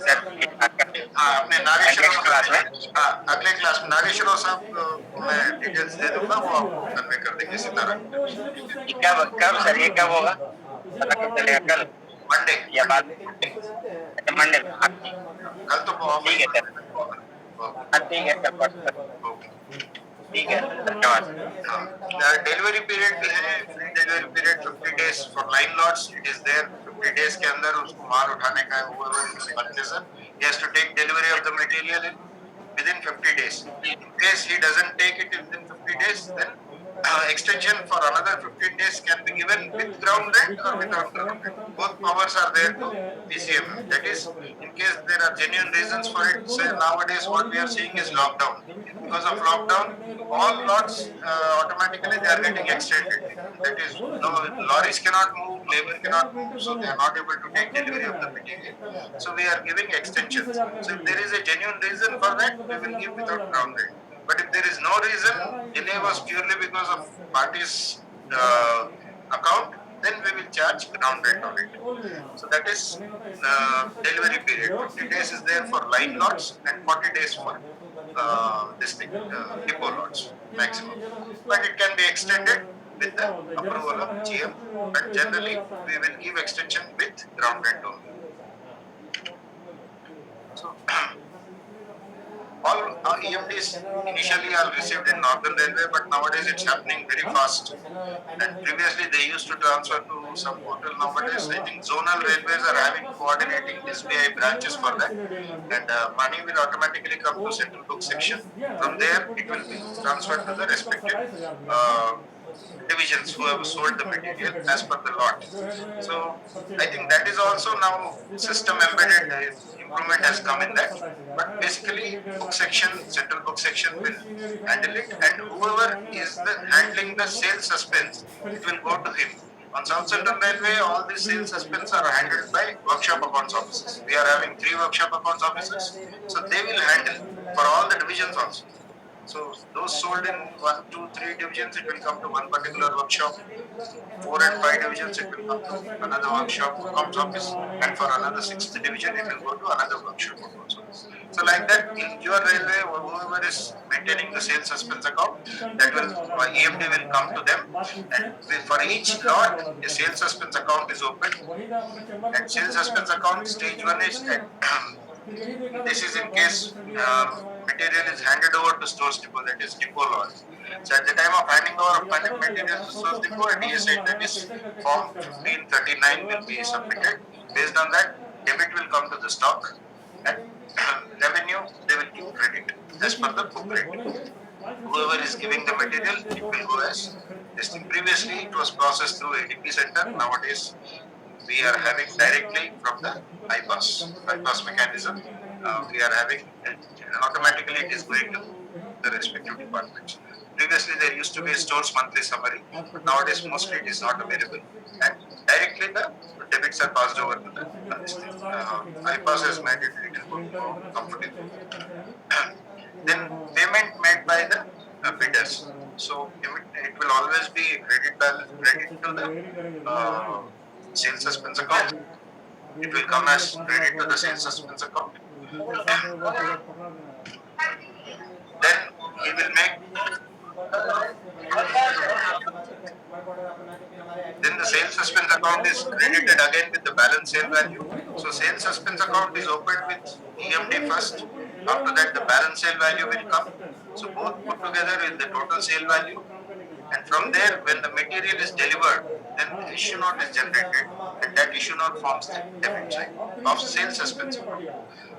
sir ठीक है, हाँ, अपने नागेश्वरराव नेक्स्ट क्लास में। साहब, हाँ अगले क्लास में नागेश्वरराव साहब को मैं डिटेल्स दे दूंगा, वो आपको कन्वे कर देंगे सितारा के बारे में। ठीक है, ये कब कब सर ये कब होगा, पता कब चलेगा, कल मंडे। या बाद में? अच्छा मंडे में, हाँ ठीक। कल तो ऑफिस ठीक है बंद सर। है। हाँ ठीक है सर, ओके। ठीक है सर, धन्यवाद सर। हाँ, डिलीवरी पीरियड भी है, free delivery period 50 days for line lots, it is there. 50 days के अंदर उसको माल उठाने का है, whoever is purchaser, he has to take delivery of the material in within 50 days. In case he doesn't take it within 50 days, then extension for another 15 days can be given with ground rent or without ground rent. Both powers are there to PCMM. That is, in case there are genuine reasons for it. Say nowadays what we are seeing is lockdown. Because of lockdown, all lots automatically they are getting extended. That is, no lorries cannot move, labor cannot move, so they are not able to take delivery of the material. So we are giving extensions. So if there is a genuine reason for that, we will give without ground rent. But if there is no reason, delay was purely because of parties' account, then we will charge ground rent on it. So that is delivery period. 50 days is there for line lots and 40 days for this thing, depot lots maximum. But it can be extended with the approval of GM. But generally, we will give extension with ground rent only. So all EMDs initially are received in Northern Railway, but nowadays it's happening very fast. And previously they used to transfer to some portal. Nowadays, I think zonal railways are having coordinating SBI branches for that, and money will automatically come to central book section. From there, it will be transferred to the respective uh, divisions who have sold the material as per the lot. So I think that is also now system embedded improvement has come in that. But basically, book section, central book section will handle it, and whoever is handling the sales suspense, it will go to him. On South Central Railway, all these sales suspense are handled by workshop accounts officers. We are having 3 workshop accounts officers, so they will handle for all the divisions also. So those sold in 1, 2, 3 divisions, it will come to one particular workshop. 4 and 5 divisions, it will come to another workshop accounts office, and for another sixth division, it will go to another workshop accounts office. So like that, in your railway, whoever is maintaining the sales suspense account, that will EMD will come to them, and for each lot, a sales suspense account is opened. And sales suspense account stage one is at this is in case material is handed over to stores depot, that is depot lot. So at the time of handing over of material to stores depot, a DSA, that is form 1539 will be submitted. Based on that, debit will come to the stock, and revenue they will give credit as per the book rate. Whoever is giving the material, it will go as this thing. Previously, it was processed through ADP center. Nowadays, we are having directly from the bypass mechanism. We are having, and automatically it is going to the respective departments. Previously, there used to be a store's monthly summary, but nowadays mostly it is not available, and directly the debits are passed over to the this thing. Bypass has made it a little more comfortable. Then payment made by the bidders. So it will always be credit balance credit to the sales suspense account. It will come as credit to the sales suspense account. Then he will make, then the sales suspense account is credited again with the balance sale value. So sales suspense account is opened with EMD first. After that, the balance sale value will come. So both put together is the total sale value. And from there, when the material is delivered, then the issue note is generated, and that issue note forms the debit side of sales suspense account.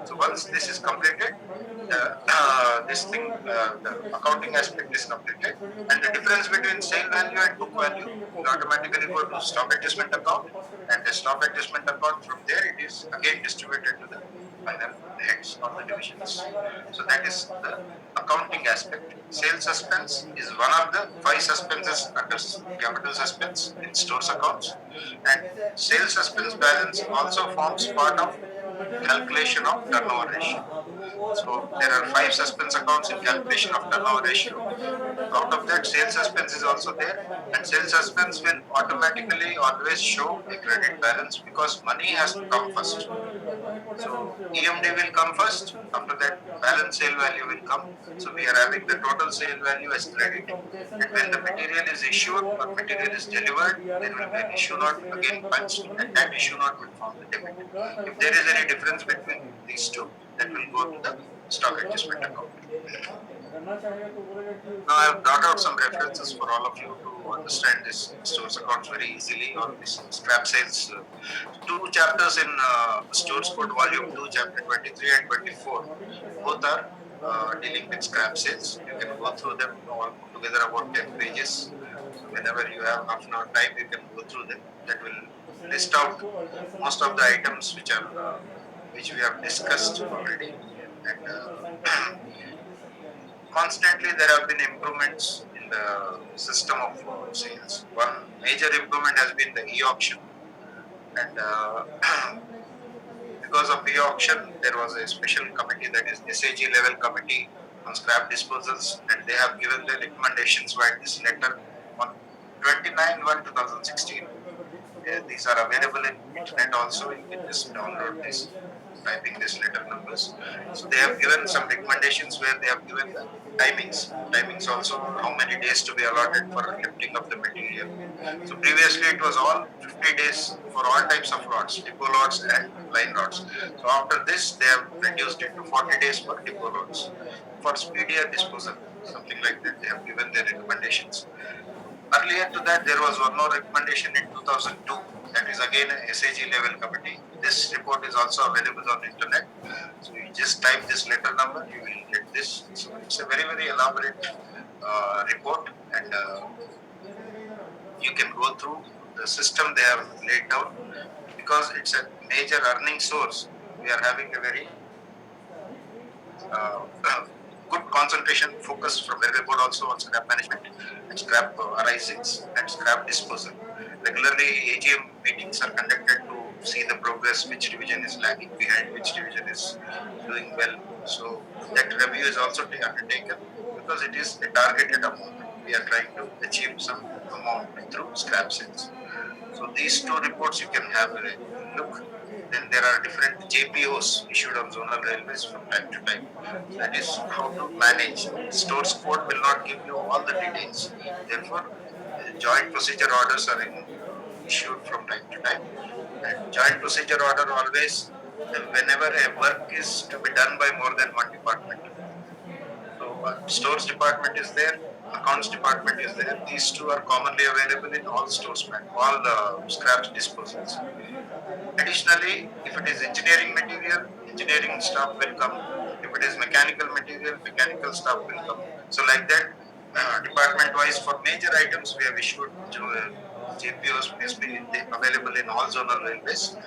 So once this is completed, this thing, the accounting aspect is completed, and the difference between sale value and book value will automatically go to stock adjustment account, and the stock adjustment account from there it is again distributed to the final heads or the divisions. So that is the accounting aspect. Sales suspense is one of the five suspenses under capital suspense in stores accounts, and sales suspense balance also forms part of calculation of turnover ratio. So there are five suspense accounts in calculation of turnover ratio. Out of that, sales suspense is also there, and sales suspense will automatically always show a credit balance because money has to come first. So EMD will come first. After that, balance sale value will come. So we are having the total sale value as credit. And when the material is issued or material is delivered, there will be an issue note again punched, and that issue note will form the debit. If there is any difference between these two, that will go to the stock adjustment account. Now I have brought out some references for all of you to understand this stores accounts very easily on this scrap sales. Two chapters in Stores Code Volume 2, Chapter 23 and 24. Both are dealing with scrap sales. You can go through them all put together about 10 pages. So whenever you have half an hour time, you can go through them. That will list out most of the items which we have discussed already. And constantly there have been improvements in the system of sales. One major improvement has been the e-auction, and because of e-auction, there was a special committee, that is SAG level committee on scrap disposals, and they have given the recommendations via this letter on 29/1/2016. These are available in internet also. You can just download this, typing this letter numbers. So they have given some recommendations where they have given the timings also, how many days to be allotted for lifting of the material. So previously it was all 50 days for all types of lots, depot lots and line lots. So after this they have reduced it to 40 days for depot lots. For speedier disposal, something like that, they have given their recommendations. Earlier to that, there was one more recommendation in 2002. That is again a SAG level committee. This report is also available on internet. So you just type this letter number, you will get this. So it's a very elaborate report, and you can go through the system they have laid down because it's a major earning source. We are having a very uh, good concentration focus from railway board also on scrap management and scrap arisings and scrap disposal. Regularly AGM meetings are conducted to see the progress, which division is lagging behind, which division is doing well. So that review is also undertaken because it is a targeted amount. We are trying to achieve some amount through scrap sales. So these two reports you can have a look. Then there are different JPOs issued on zonal railways from time to time. That is how to manage. Stores code will not give you all the details. Therefore, joint procedure orders are issued from time to time. And joint procedure order always, whenever a work is to be done by more than one department. So stores department is there, accounts department is there. These two are commonly available in all stores, all scraps disposals. Additionally, if it is engineering material, engineering staff will come. If it is mechanical material, mechanical staff will come. So like that, department-wise for major items, we have issued JPOs available in all zonal railways,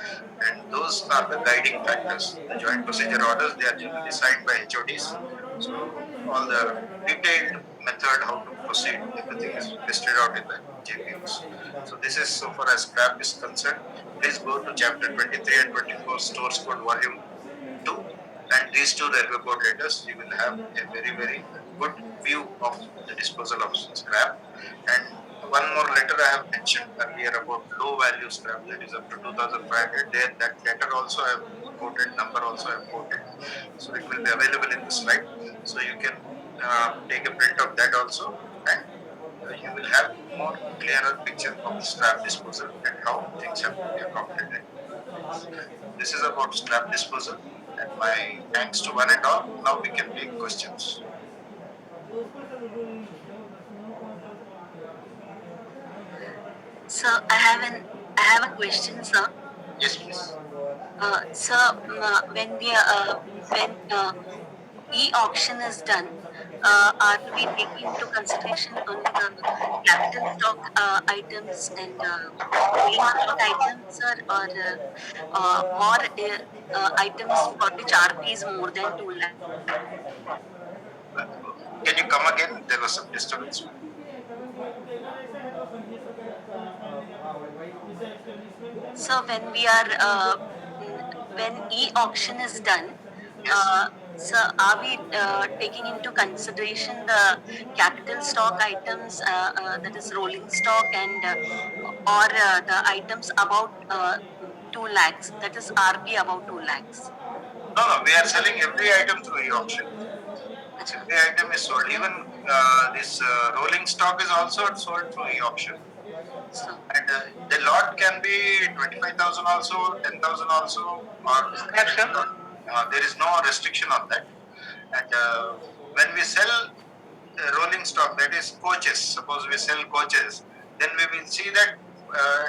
and those are the guiding factors. The joint procedure orders, they are generally signed by HODs. So all the detailed method how to proceed, everything is listed out in the JPOs. So this is so far as scrap is concerned. Please go to chapter 23 and 24, Stores Code Volume 2, and these two railway board letters. You will have a very good view of the disposal of scrap. And one more letter I have mentioned earlier about low value scrap, that is up to 2,500. There, that letter also I have quoted, number also I have quoted. So it will be available in the slide. So you can take a print of that also, and you will have more clearer picture of scrap disposal and how things have to be accounted. This is about scrap disposal, and my thanks to one and all. Now we can take questions. So I have a question, sir. Yes, please. So when we when e-auction is done, are we taking into consideration only the capital stock items and rolling stock items, or more items for which RP is more than 2 lakh? Can you come again? There was some disturbance. So when e-auction is done, Yes. so are we taking into consideration the capital stock items, that is rolling stock, and or the items about 2 lakhs, that is RP about 2 lakhs? No, no, we are selling every item through e-auction. Every item is sold. Even this rolling stock is also sold through e-auction. So, And the lot can be 25,000 also, 10,000 also, or Scrap sale. there is no restriction on that. And when we sell rolling stock, that is coaches, suppose we sell coaches, then we will see that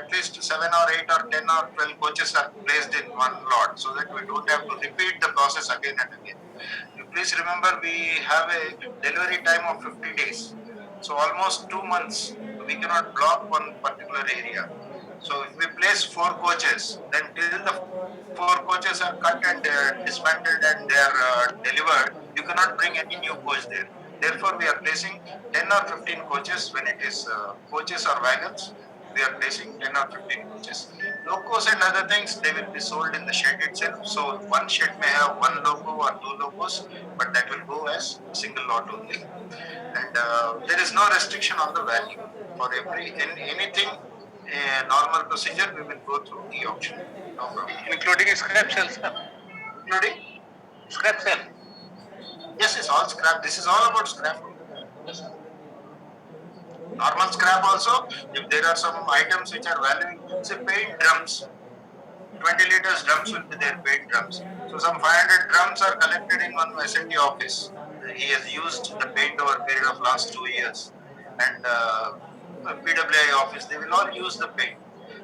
at least 7 or 8 or 10 or 12 coaches are placed in one lot, so that we don't have to repeat the process again and again. You please remember we have a delivery time of 50 days. So almost 2 months we cannot block one particular area. So if we place 4 coaches, then till the 4 coaches are cut and dismantled and they are delivered, you cannot bring any new coach there. Therefore, we are placing 10 or 15 coaches when it is coaches or wagons. We are placing 10 or 15 coaches. Locos and other things, they will be sold in the shed itself. So one shed may have one loco or 2 locos, but that will go as a single lot only. And there is no restriction on the value. For anything, normal procedure, we will go through e-auction. No problem. Including scrap sales, sir. Including? Scrap sale. Yes, it's all scrap. This is all about scrap. Normal scrap also, if there are some items which are valuing, say paint drums, 20 liters drums will be there, paint drums. So some 500 drums are collected in one S&T office. He has used the paint over a period of last 2 years. And PWI office, they will all use the paint.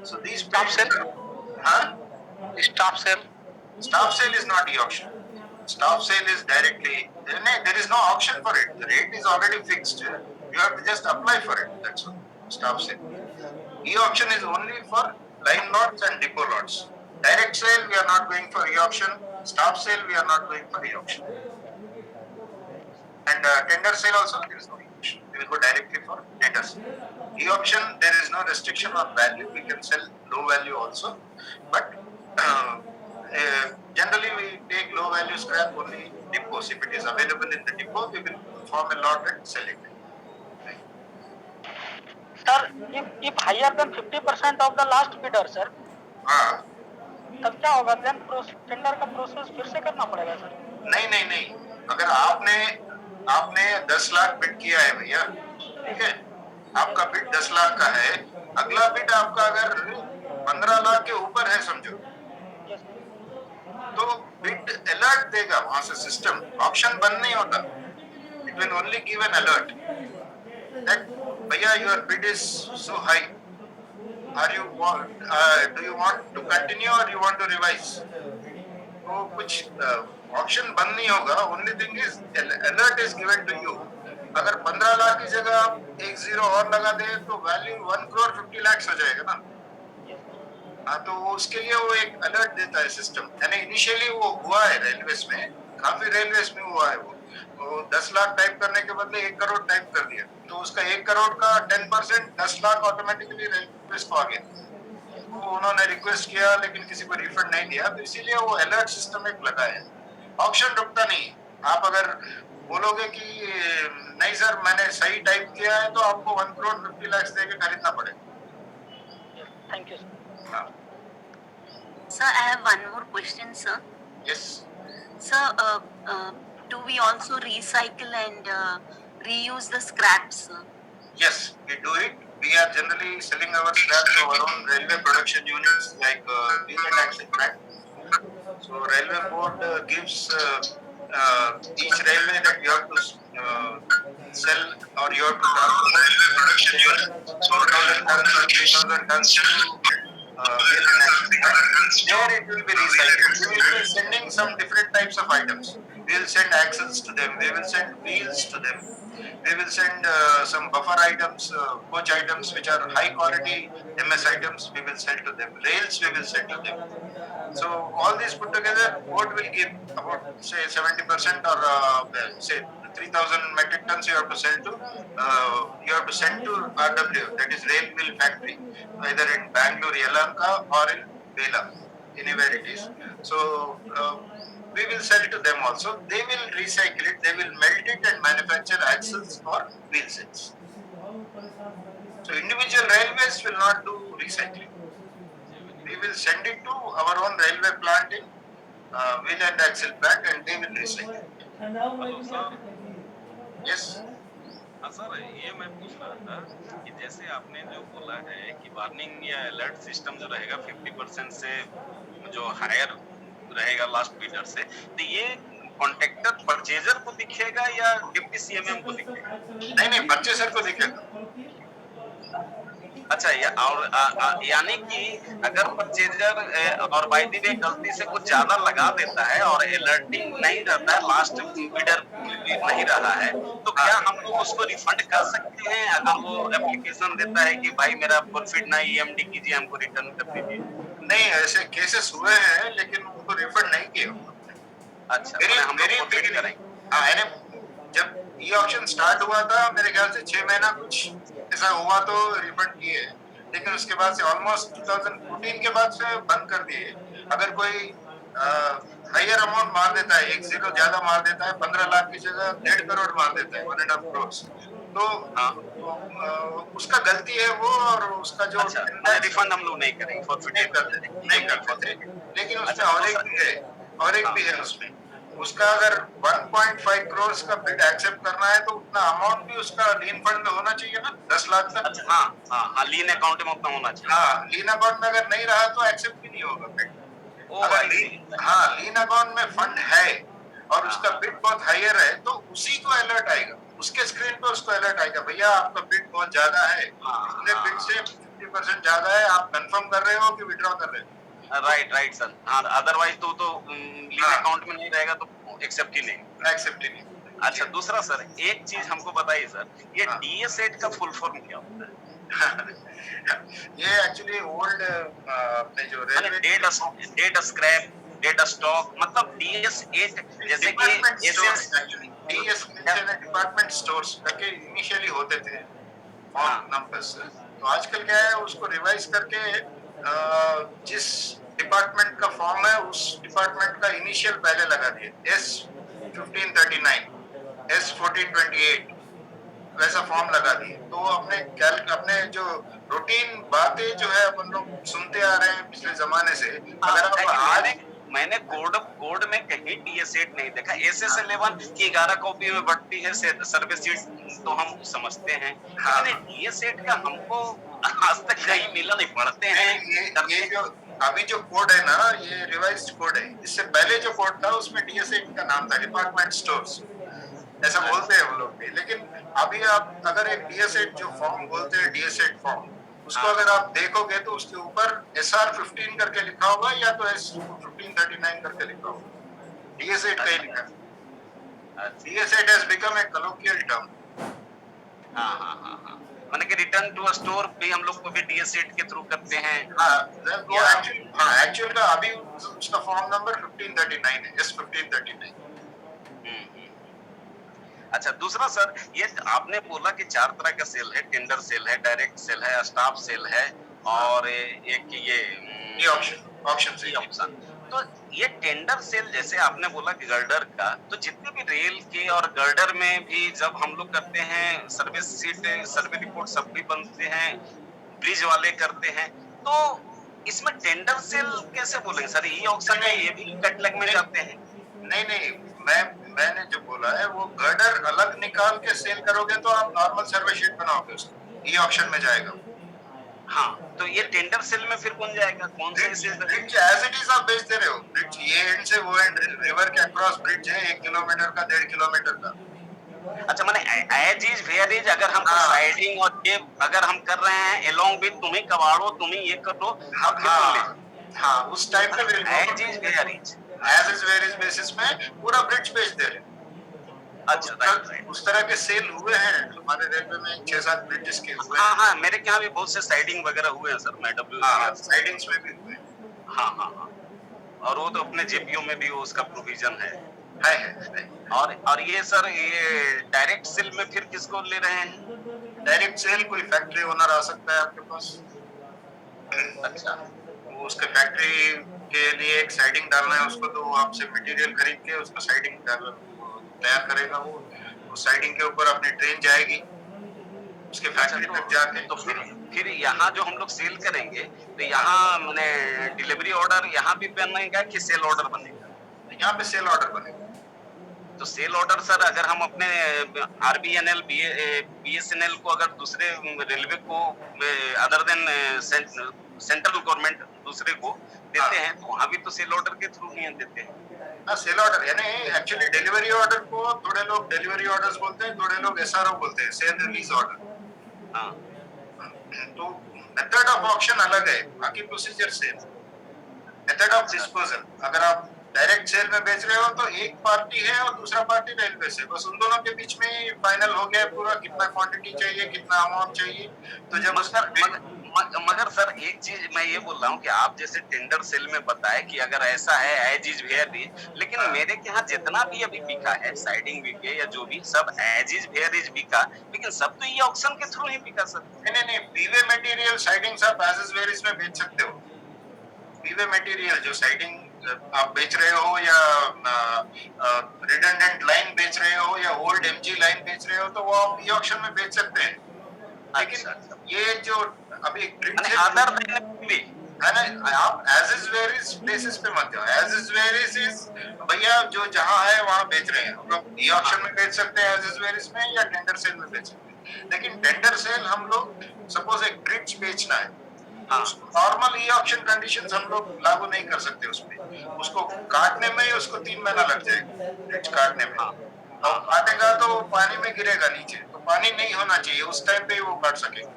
So these Staff paints, sale. huh? Staff sale. Staff sale is not e-auction. Staff sale is directly, there is no auction for it. The rate is already fixed. You have to just apply for it. That's all. Staff sale. E-auction is only for line lots and depot lots. Direct sale, we are not going for e-auction. Staff sale, we are not going for e-auction. And tender sale also, there is no e-auction. We will go directly for tender sale. E-auction, there is no restriction on value. We can sell low value also. But generally, we take low value scrap only in depots. If it is available in the depot, we will form a lot and sell it. Sir, if higher than 50% of the last bidder, sir, हाँ, तब क्या होगा? Then tender का process फिर से करना पड़ेगा, sir. नहीं नहीं नहीं, अगर आपने आपने 10 लाख बिड किया है भैया, ठीक है, आपका बिड 10 लाख का है, अगला बिड आपका अगर 15 लाख के ऊपर है समझो, तो बिड अलर्ट देगा वहां से सिस्टम, ऑप्शन बंद नहीं होता, it will only give an alert that भैया your bid is so high, are you do you want to continue or you want to revise. तो कुछ ऑप्शन बंद नहीं होगा, only thing is alert is given to you. अगर 15 लाख की जगह आप एक जीरो और लगा दे तो वैल्यू 1 करोड़ 50 लाख हो जाएगा ना. हाँ, तो उसके लिए वो एक अलर्ट देता है सिस्टम. यानी इनिशियली वो हुआ है रेलवेज में, काफी रेलवेज में हुआ है वो 10 लाख टाइप करने के बदले 1 करोड़ टाइप कर दिया, तो उसका 1 करोड़ का 10% 10 लाख ऑटोमेटिकली रेलवेज को आ गया. तो उन्होंने रिक्वेस्ट किया लेकिन किसी को रिफंड नहीं दिया, तो इसीलिए वो अलर्ट सिस्टम एक लगा है. ऑप्शन रुकता नहीं. आप अगर बोलोगे कि नहीं सर मैंने सही टाइप किया है, तो आपको 1 करोड़ 50 लाख दे के खरीदना पड़ेगा. Thank you. हाँ. Sir, I have one more question, sir. Yes. Sir, do we also recycle and reuse the scraps, sir? Yes, we do it. We are generally selling our scrap to our own railway production units like wheel and axle plant. So railway board gives each railway that you have to sell or you have to transport production unit. So 4,000 tons or 3,000 tons to wheel and axle plant. There it will be recycled. We will be sending some different types of items. We will send axles to them. We will send wheels to them. We will send some buffer items, coach items which are high quality MS items. We will sell to them. Rails we will sell to them. So all these put together, port will give about say 70% or say 3,000 metric tons you have to sell to you have to send to RW, that is rail wheel factory, either in Bangalore, Yelahanka or in Vela, anywhere it is. So we will sell to them also. They will recycle it. They will melt it and manufacture axles or wheel sets. So individual railways will not do recycling. We will send it to our own railway plant in wheel and axle plant, and they will recycle it. Hello sir. Yes. हाँ sir, ये मैं पूछ रहा था कि जैसे आपने जो बोला है कि वार्निंग या अलर्ट सिस्टम जो रहेगा 50% से जो हायर रहेगा लास्ट बिडर से, तो ये कॉन्ट्रैक्टर परचेजर को दिखेगा या डिप्टी सीएमएम को दिखेगा? नहीं, परचेसर को दिखेगा। अच्छा, या और यानी कि अगर परचेजर और बाय द वे गलती से कुछ ज्यादा लगा देता है और अलर्टिंग नहीं रहता है, लास्ट बिडर नहीं रहा है, तो हाँ, क्या हम लोग उसको रिफंड कर सकते हैं अगर वो एप्लीकेशन देता है कि भाई मेरा प्रॉफिट ना ईएमडी कीजिए, हमको रिटर्न कर दीजिए? नहीं ऐसे केसेस हुए हैं लेकिन उनको रिफंड नहीं किया। अच्छा, वेरी मैंने हम लोग वेरी प्रॉफिट बिगिनिंग, करेंगे। हाँ यानी जब ई ऑक्शन स्टार्ट हुआ था मेरे ख्याल से 6 महीना कुछ ऐसा हुआ तो रिफंड किए हैं, लेकिन उसके बाद से ऑलमोस्ट 2014 के बाद से बंद कर दिए। अगर कोई हायर अमाउंट मार देता है, एक जीरो ज्यादा मार देता है, 15 लाख की जगह 1.5 करोड़ मार देता है, 1.5 करोड़, तो हाँ, उसका गलती है वो, और उसका जो अच्छा, 10 मैंने लाख रिफंड हम लोग नहीं करेंगे, फॉरफिट नहीं कर करते, देंगे, नहीं ईएमडी करते थे। फॉरफिट। लेकिन अच्छा, उसमें और एक दूसरा, भी है, और एक हाँ, भी है उसमें, उसका अगर 1.5 करोड़ का बिड एक्सेप्ट करना है तो उतना अमाउंट भी उसका लीन फंड में होना चाहिए ना, 10 लाख तक। अच्छा, हाँ, हाँ, हाँ, लीन अकाउंट में उतना होना चाहिए। हाँ, लीन अकाउंट में अगर नहीं रहा तो एक्सेप्ट भी नहीं होगा बिड। ओह अगर आई सी। लीन, हाँ लीन अकाउंट में फंड है और हाँ, उसका हाँ, बिड बहुत हायर है तो उसी को अलर्ट आएगा, उसके स्क्रीन पे उसको अलर्ट आएगा, भैया आपका बिड बहुत ज्यादा है, हाँ, इतने हाँ, बिड से हाँ, 50% ज्यादा है, आप कंफर्म कर रहे हो कि विड्रॉ कर रहे हो। Right, right sir. हाँ, अदरवाइज तो लीन हाँ, अकाउंट में नहीं रहेगा तो एक्सेप्ट ही नहीं होगा। एक्सेप्ट ही नहीं। जी। अच्छा, दूसरा सर, एक चीज हमको बताइए सर, ये हाँ। डीए-सेट का फुल फॉर्म क्या होता है? ये एक्चुअली ओल्ड अपने जो माने railway dead scrap, dead stock, मतलब डीएस-8 जैसे कि department stores, SS. Actually DS क्या? डिपार्टमेंट स्टोर्स करके इनिशियली होते थे फॉर्म हाँ, नंबर्स। तो आजकल क्या है, उसको रिवाइज करके जिस डिपार्टमेंट का फॉर्म है उस डिपार्टमेंट का इनिशियल पहले लगा दिए, S1539, S1428, वैसा फॉर्म लगा दिए। तो अपने जो रूटीन बातें जो है अपन लोग सुनते आ रहे हैं पिछले जमाने से, हाँ, अगर है आप कि मैंने आज मैंने कोड कोड में कहीं डीए-सेट नहीं देखा। एसएस-11 की 11 कॉपी में बढ़ती है सर्विस सीट तो हम समझते हैं, हाँ लेकिन ये हाँ डीए-सेट का हमको आज तक कहीं मिला नहीं, पढ़ते हैं, नहीं, ये करते हैं। जो अभी जो कोड है ना, ये रिवाइज्ड कोड है। इससे पहले जो कोड था उसमें डीएस8 का नाम था, डिपार्टमेंट स्टोर्स, ऐसा बोलते अच्छा, हैं वो लोग भी। लेकिन अभी आप अगर एक डीएस8 जो फॉर्म बोलते हैं, डीएस8 फॉर्म, उसको हाँ, अगर हाँ, आप देखोगे तो उसके ऊपर SR15 करके लिखा होगा या तो S1539 करके लिखा होगा, डीएस8 का ही अच्छा, लिखा है। अच्छा। डीएस8 has become a colloquial term। हाँ, हाँ, हाँ, हाँ। माने कि रिटर्न टू स्टोर भी हम लोग को भी डीए-सेट के थ्रू करते हैं हाँ, वो या एक्चुअल, हाँ एक्चुअल का अभी उसका फॉर्म नंबर 1539 है, S1539। हुँ, हुँ। अच्छा, दूसरा सर, ये आपने बोला कि 4 तरह का सेल है, टेंडर सेल है, डायरेक्ट सेल है, स्टाफ सेल है हाँ, और एक ये ये ऑप्शन से ई ही। ऑप्शन। तो ये टेंडर सेल जैसे आपने बोला कि गर्डर का, तो जितने भी रेल के और गर्डर में भी जब हम लोग करते हैं सर्विस सीट, सर्वे रिपोर्ट सब भी बनते हैं, ब्रिज वाले करते हैं, तो इसमें टेंडर सेल कैसे बोलेंगे सर? ई ऑक्शन में नहीं ये भी कैटलॉग में नहीं जाते हैं? नहीं नहीं, मैं मैंने जो बोला है वो गर्डर अलग निकाल के सेल करोगे तो आप नॉर्मल सर्वे शीट बनाओगे, उसको ई ऑक्शन में जाएगा। हाँ, तो ये टेंडर सेल में फिर कौन जाएगा? कौन से ब्रिज ऐसे ब्रिज एज इट इज आप बेच दे रहे हो, ब्रिज ये एंड से वो एंड, रिवर के अक्रॉस ब्रिज है, 1 किलोमीटर का, 1.5 किलोमीटर का। अच्छा, माने एज इज वेयर इज, अगर हम कोई हाँ साइडिंग और ये अगर हम कर रहे हैं अलोंग विद, तुम ही कबाड़ो, तुम ही ये करो, हाँ और फिर तुम ले हाँ जाओ। हाँ, उस टाइप का माने बिल्कुल। As is where is. As is where is basis में पूरा ब्रिज बेच दे रहे हैं। अच्छा, राइट राइट। उस तरह के सेल हुए हैं हमारे रेलवे में, 6-7 ब्रिजेस के हुए हाँ हैं। हाँ, मेरे यहाँ भी बहुत से साइडिंग वगैरह हुए हैं सर, मैं हाँ, WCR से। साइडिंग्स में भी हुए हैं। हाँ हाँ हाँ, और वो तो अपने जेपीओ में भी वो उसका प्रोविजन है। है। और ये सर, ये डायरेक्ट सेल में फिर किसको ले रहे हैं? डायरेक्ट सेल कोई फैक्ट्री ओनर आ सकता है आपके पास, अच्छा वो उसके फैक्ट्री के लिए एक साइडिंग डालना है उसको, तो वो आपसे मटेरियल खरीद के उसका साइडिंग तैयार करेगा। वो साइडिंग के ऊपर अपनी ट्रेन जाएगी उसके अच्छा, फैक्ट्री तक जाके। तो फिर यहाँ जो हम लोग सेल करेंगे, तो यहाँ मैंने डिलीवरी ऑर्डर यहाँ भी बनेगा कि सेल ऑर्डर बनेगा? यहाँ पे सेल ऑर्डर बनेगा। तो सेल ऑर्डर सर, अगर हम अपने RBNL BSNL को, अगर दूसरे रेलवे को अदर देन सेंट्रल गवर्नमेंट दूसरे को देते हैं, तो वहां भी तो सेल ऑर्डर के थ्रू ही देते हैं। हाँ, सेल ऑर्डर यानी एक्चुअली डिलीवरी ऑर्डर को थोड़े लोग डिलीवरी ऑर्डर्स बोलते हैं, थोड़े लोग SRO बोलते हैं, सेल रिलीज ऑर्डर। हाँ तो मेथड ऑफ ऑक्शन अलग है, बाकी प्रोसीजर सेम। मेथड ऑफ अच्छा डिस्पोजल, अगर आप डायरेक्ट सेल में बेच रहे हो तो एक पार्टी है और दूसरा पार्टी रेलवे से, बस उन दोनों के बीच में फाइनल हो गया पूरा, कितना क्वांटिटी चाहिए, कितना अमाउंट चाहिए। तो जब उसका मगर सर, एक चीज मैं ये बोल रहा हूँ कि आप जैसे टेंडर सेल में बताए कि अगर ऐसा है एज इज वेयर इज, लेकिन मेरे के यहाँ जितना भी अभी बिका है, साइडिंग बिके या जो भी, सब एज इज वेयर इज बिका, लेकिन सब तो ये ऑक्शन के थ्रू ही बिका सर। नहीं, पीवे मटेरियल साइडिंग्स आप एज इज वेयर में बेच सकते हो। पीवे मटेरियल जो साइडिंग आप बेच रहे हो, या रिडंडेंट लाइन बेच रहे हो, या ओल्ड एमजी लाइन बेच रहे हो, तो वो आप ई ऑक्शन में बेच सकते हैं। लेकिन अच्छा अच्छा, ये जो अभी ग्रिड मैंने से अदर देन भी। है ना, आप as is where is places पे मत जाओ। एज इज वेयर इज भैया जो जहां है वहां बेच रहे हैं, हम लोग ई ऑक्शन में बेच सकते हैं एज इज वेयर इज में, या टेंडर सेल में बेच सकते हैं। लेकिन टेंडर सेल हम लोग, सपोज एक ग्रिड्स बेचना है, तो हाँ उसको नॉर्मल ई ऑक्शन कंडीशंस हम लोग लागू नहीं कर सकते उसमें। उसको काटने में ही उसको 3 महीना लग जाएगा, ग्रिड्स काटने में। हाँ और हाँ हाँ काटेगा तो वो पानी में गिरेगा नीचे, तो पानी नहीं होना चाहिए उस टाइम पे ही वो काट सकेगा।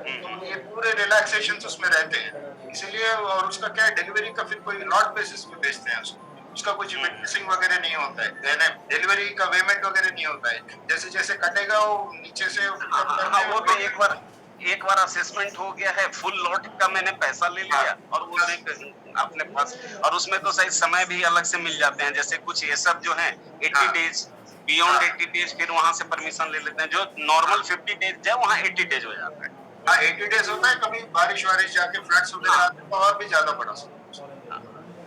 तो ये पूरे रिलैक्सेशन उसमें रहते हैं, इसीलिए। और उसका क्या है, डिलीवरी का फिर कोई लॉट बेसिस पे बेचते हैं उसको, उसका कुछ विटनेसिंग वगैरह नहीं होता है, डिलीवरी का पेमेंट वगैरह नहीं होता है। जैसे जैसे कटेगा वो नीचे से हाँ कट हाँ करते हाँ, हैं वो तो एक बार असेसमेंट हो गया है, फुल लॉट का मैंने पैसा ले लिया, और वो बस। अपने पास। और उसमें तो शायद समय भी अलग से मिल जाते हैं, जैसे कुछ ये सब जो है 80 डेज, बियॉन्ड 80 डेज, फिर वहां से परमिशन ले लेते हैं। जो नॉर्मल 50 डेज है, वहाँ 80 डेज हो जाता है। हाँ, 80 डेज होता है। कभी बारिश वारिश जाके फ्लड्स वगैरह हाँ आते हैं तो और भी ज्यादा बढ़ा सकते हैं। हाँ,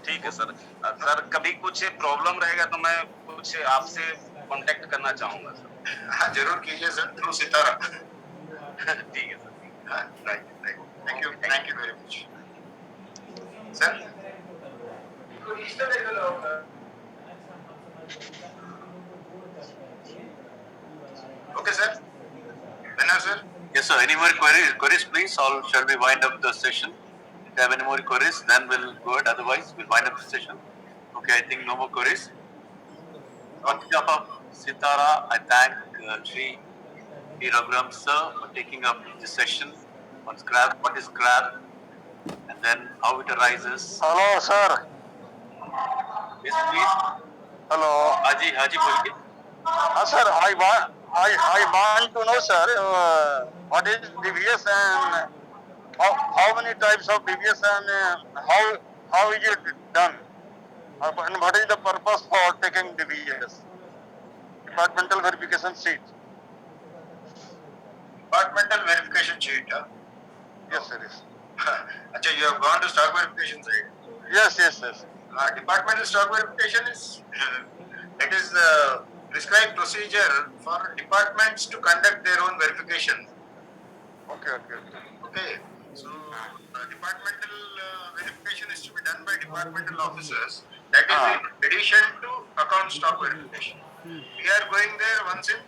ठीक है सर। सर, कभी कुछ प्रॉब्लम रहेगा तो मैं कुछ आपसे कांटेक्ट करना चाहूंगा सर। हाँ, जरूर कीजिए सर, थ्रू सितारा। ठीक है सर। हाँ, right right. Thank you, okay, thank thank you very much sir. Okay sir, धन्यवाद sir. Yes, sir. Any more queries, please? Or shall we wind up the session? If you have any more queries, then we'll go ahead. Otherwise, we'll wind up the session. Okay, I think no more queries. On behalf of Sitara, I thank Sri P. Raghuram sir for taking up this session on scrap, what is scrap, and then how it arises. Hello sir. Yes, please. Hello. Haji, बोलिए. हाँ sir, I want to know sir, what is DBS and how many types of DBS and how is it done? And what is the purpose for taking DBS? Departmental verification sheet. Departmental verification sheet. Yes sir. Yes. अच्छा, you have gone to stock verification side. Yes. Yes. Yes. Departmental stock verification is it is prescribed procedure for departments to conduct their own verification. Okay. Okay. Okay. Okay, so departmental verification is to be done by departmental officers. That is in addition to account stock verification. We are going there once in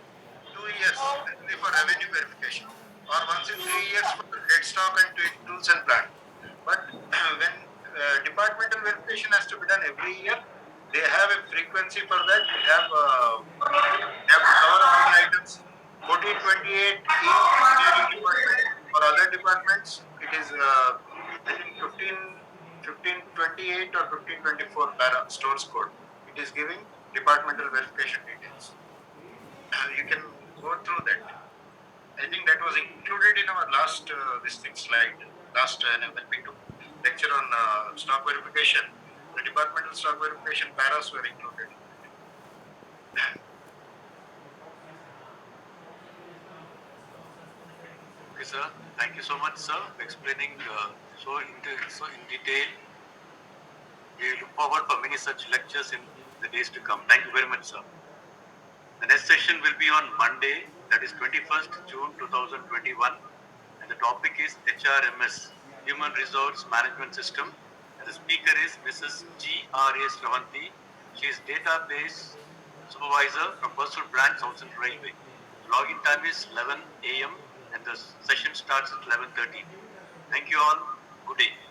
2 years only for revenue verification, or once in 3 years for dead stock and tools and plant. But when departmental verification has to be done every year, they have a frequency for that. They have to cover all items. 1428 in engineering department. For other departments, it is I think 1528 or 1524 para stores code. It is giving departmental verification details. You can go through that. I think that was included in our last this thing slide. Last when we took lecture on stock verification, the departmental stock verification paras were included. Okay, sir. Thank you so much, sir, for explaining so in detail. We look forward for many such lectures in the days to come. Thank you very much, sir. The next session will be on Monday, that is 21st June 2021, and the topic is HRMS, Human Resource Management System, and the speaker is Mrs. G.R.A. Sravanti. She is Database Supervisor from Personal Branch, South Central Railway. The login time is 11 a.m. and the session starts at 11:30. Thank you all. Good day.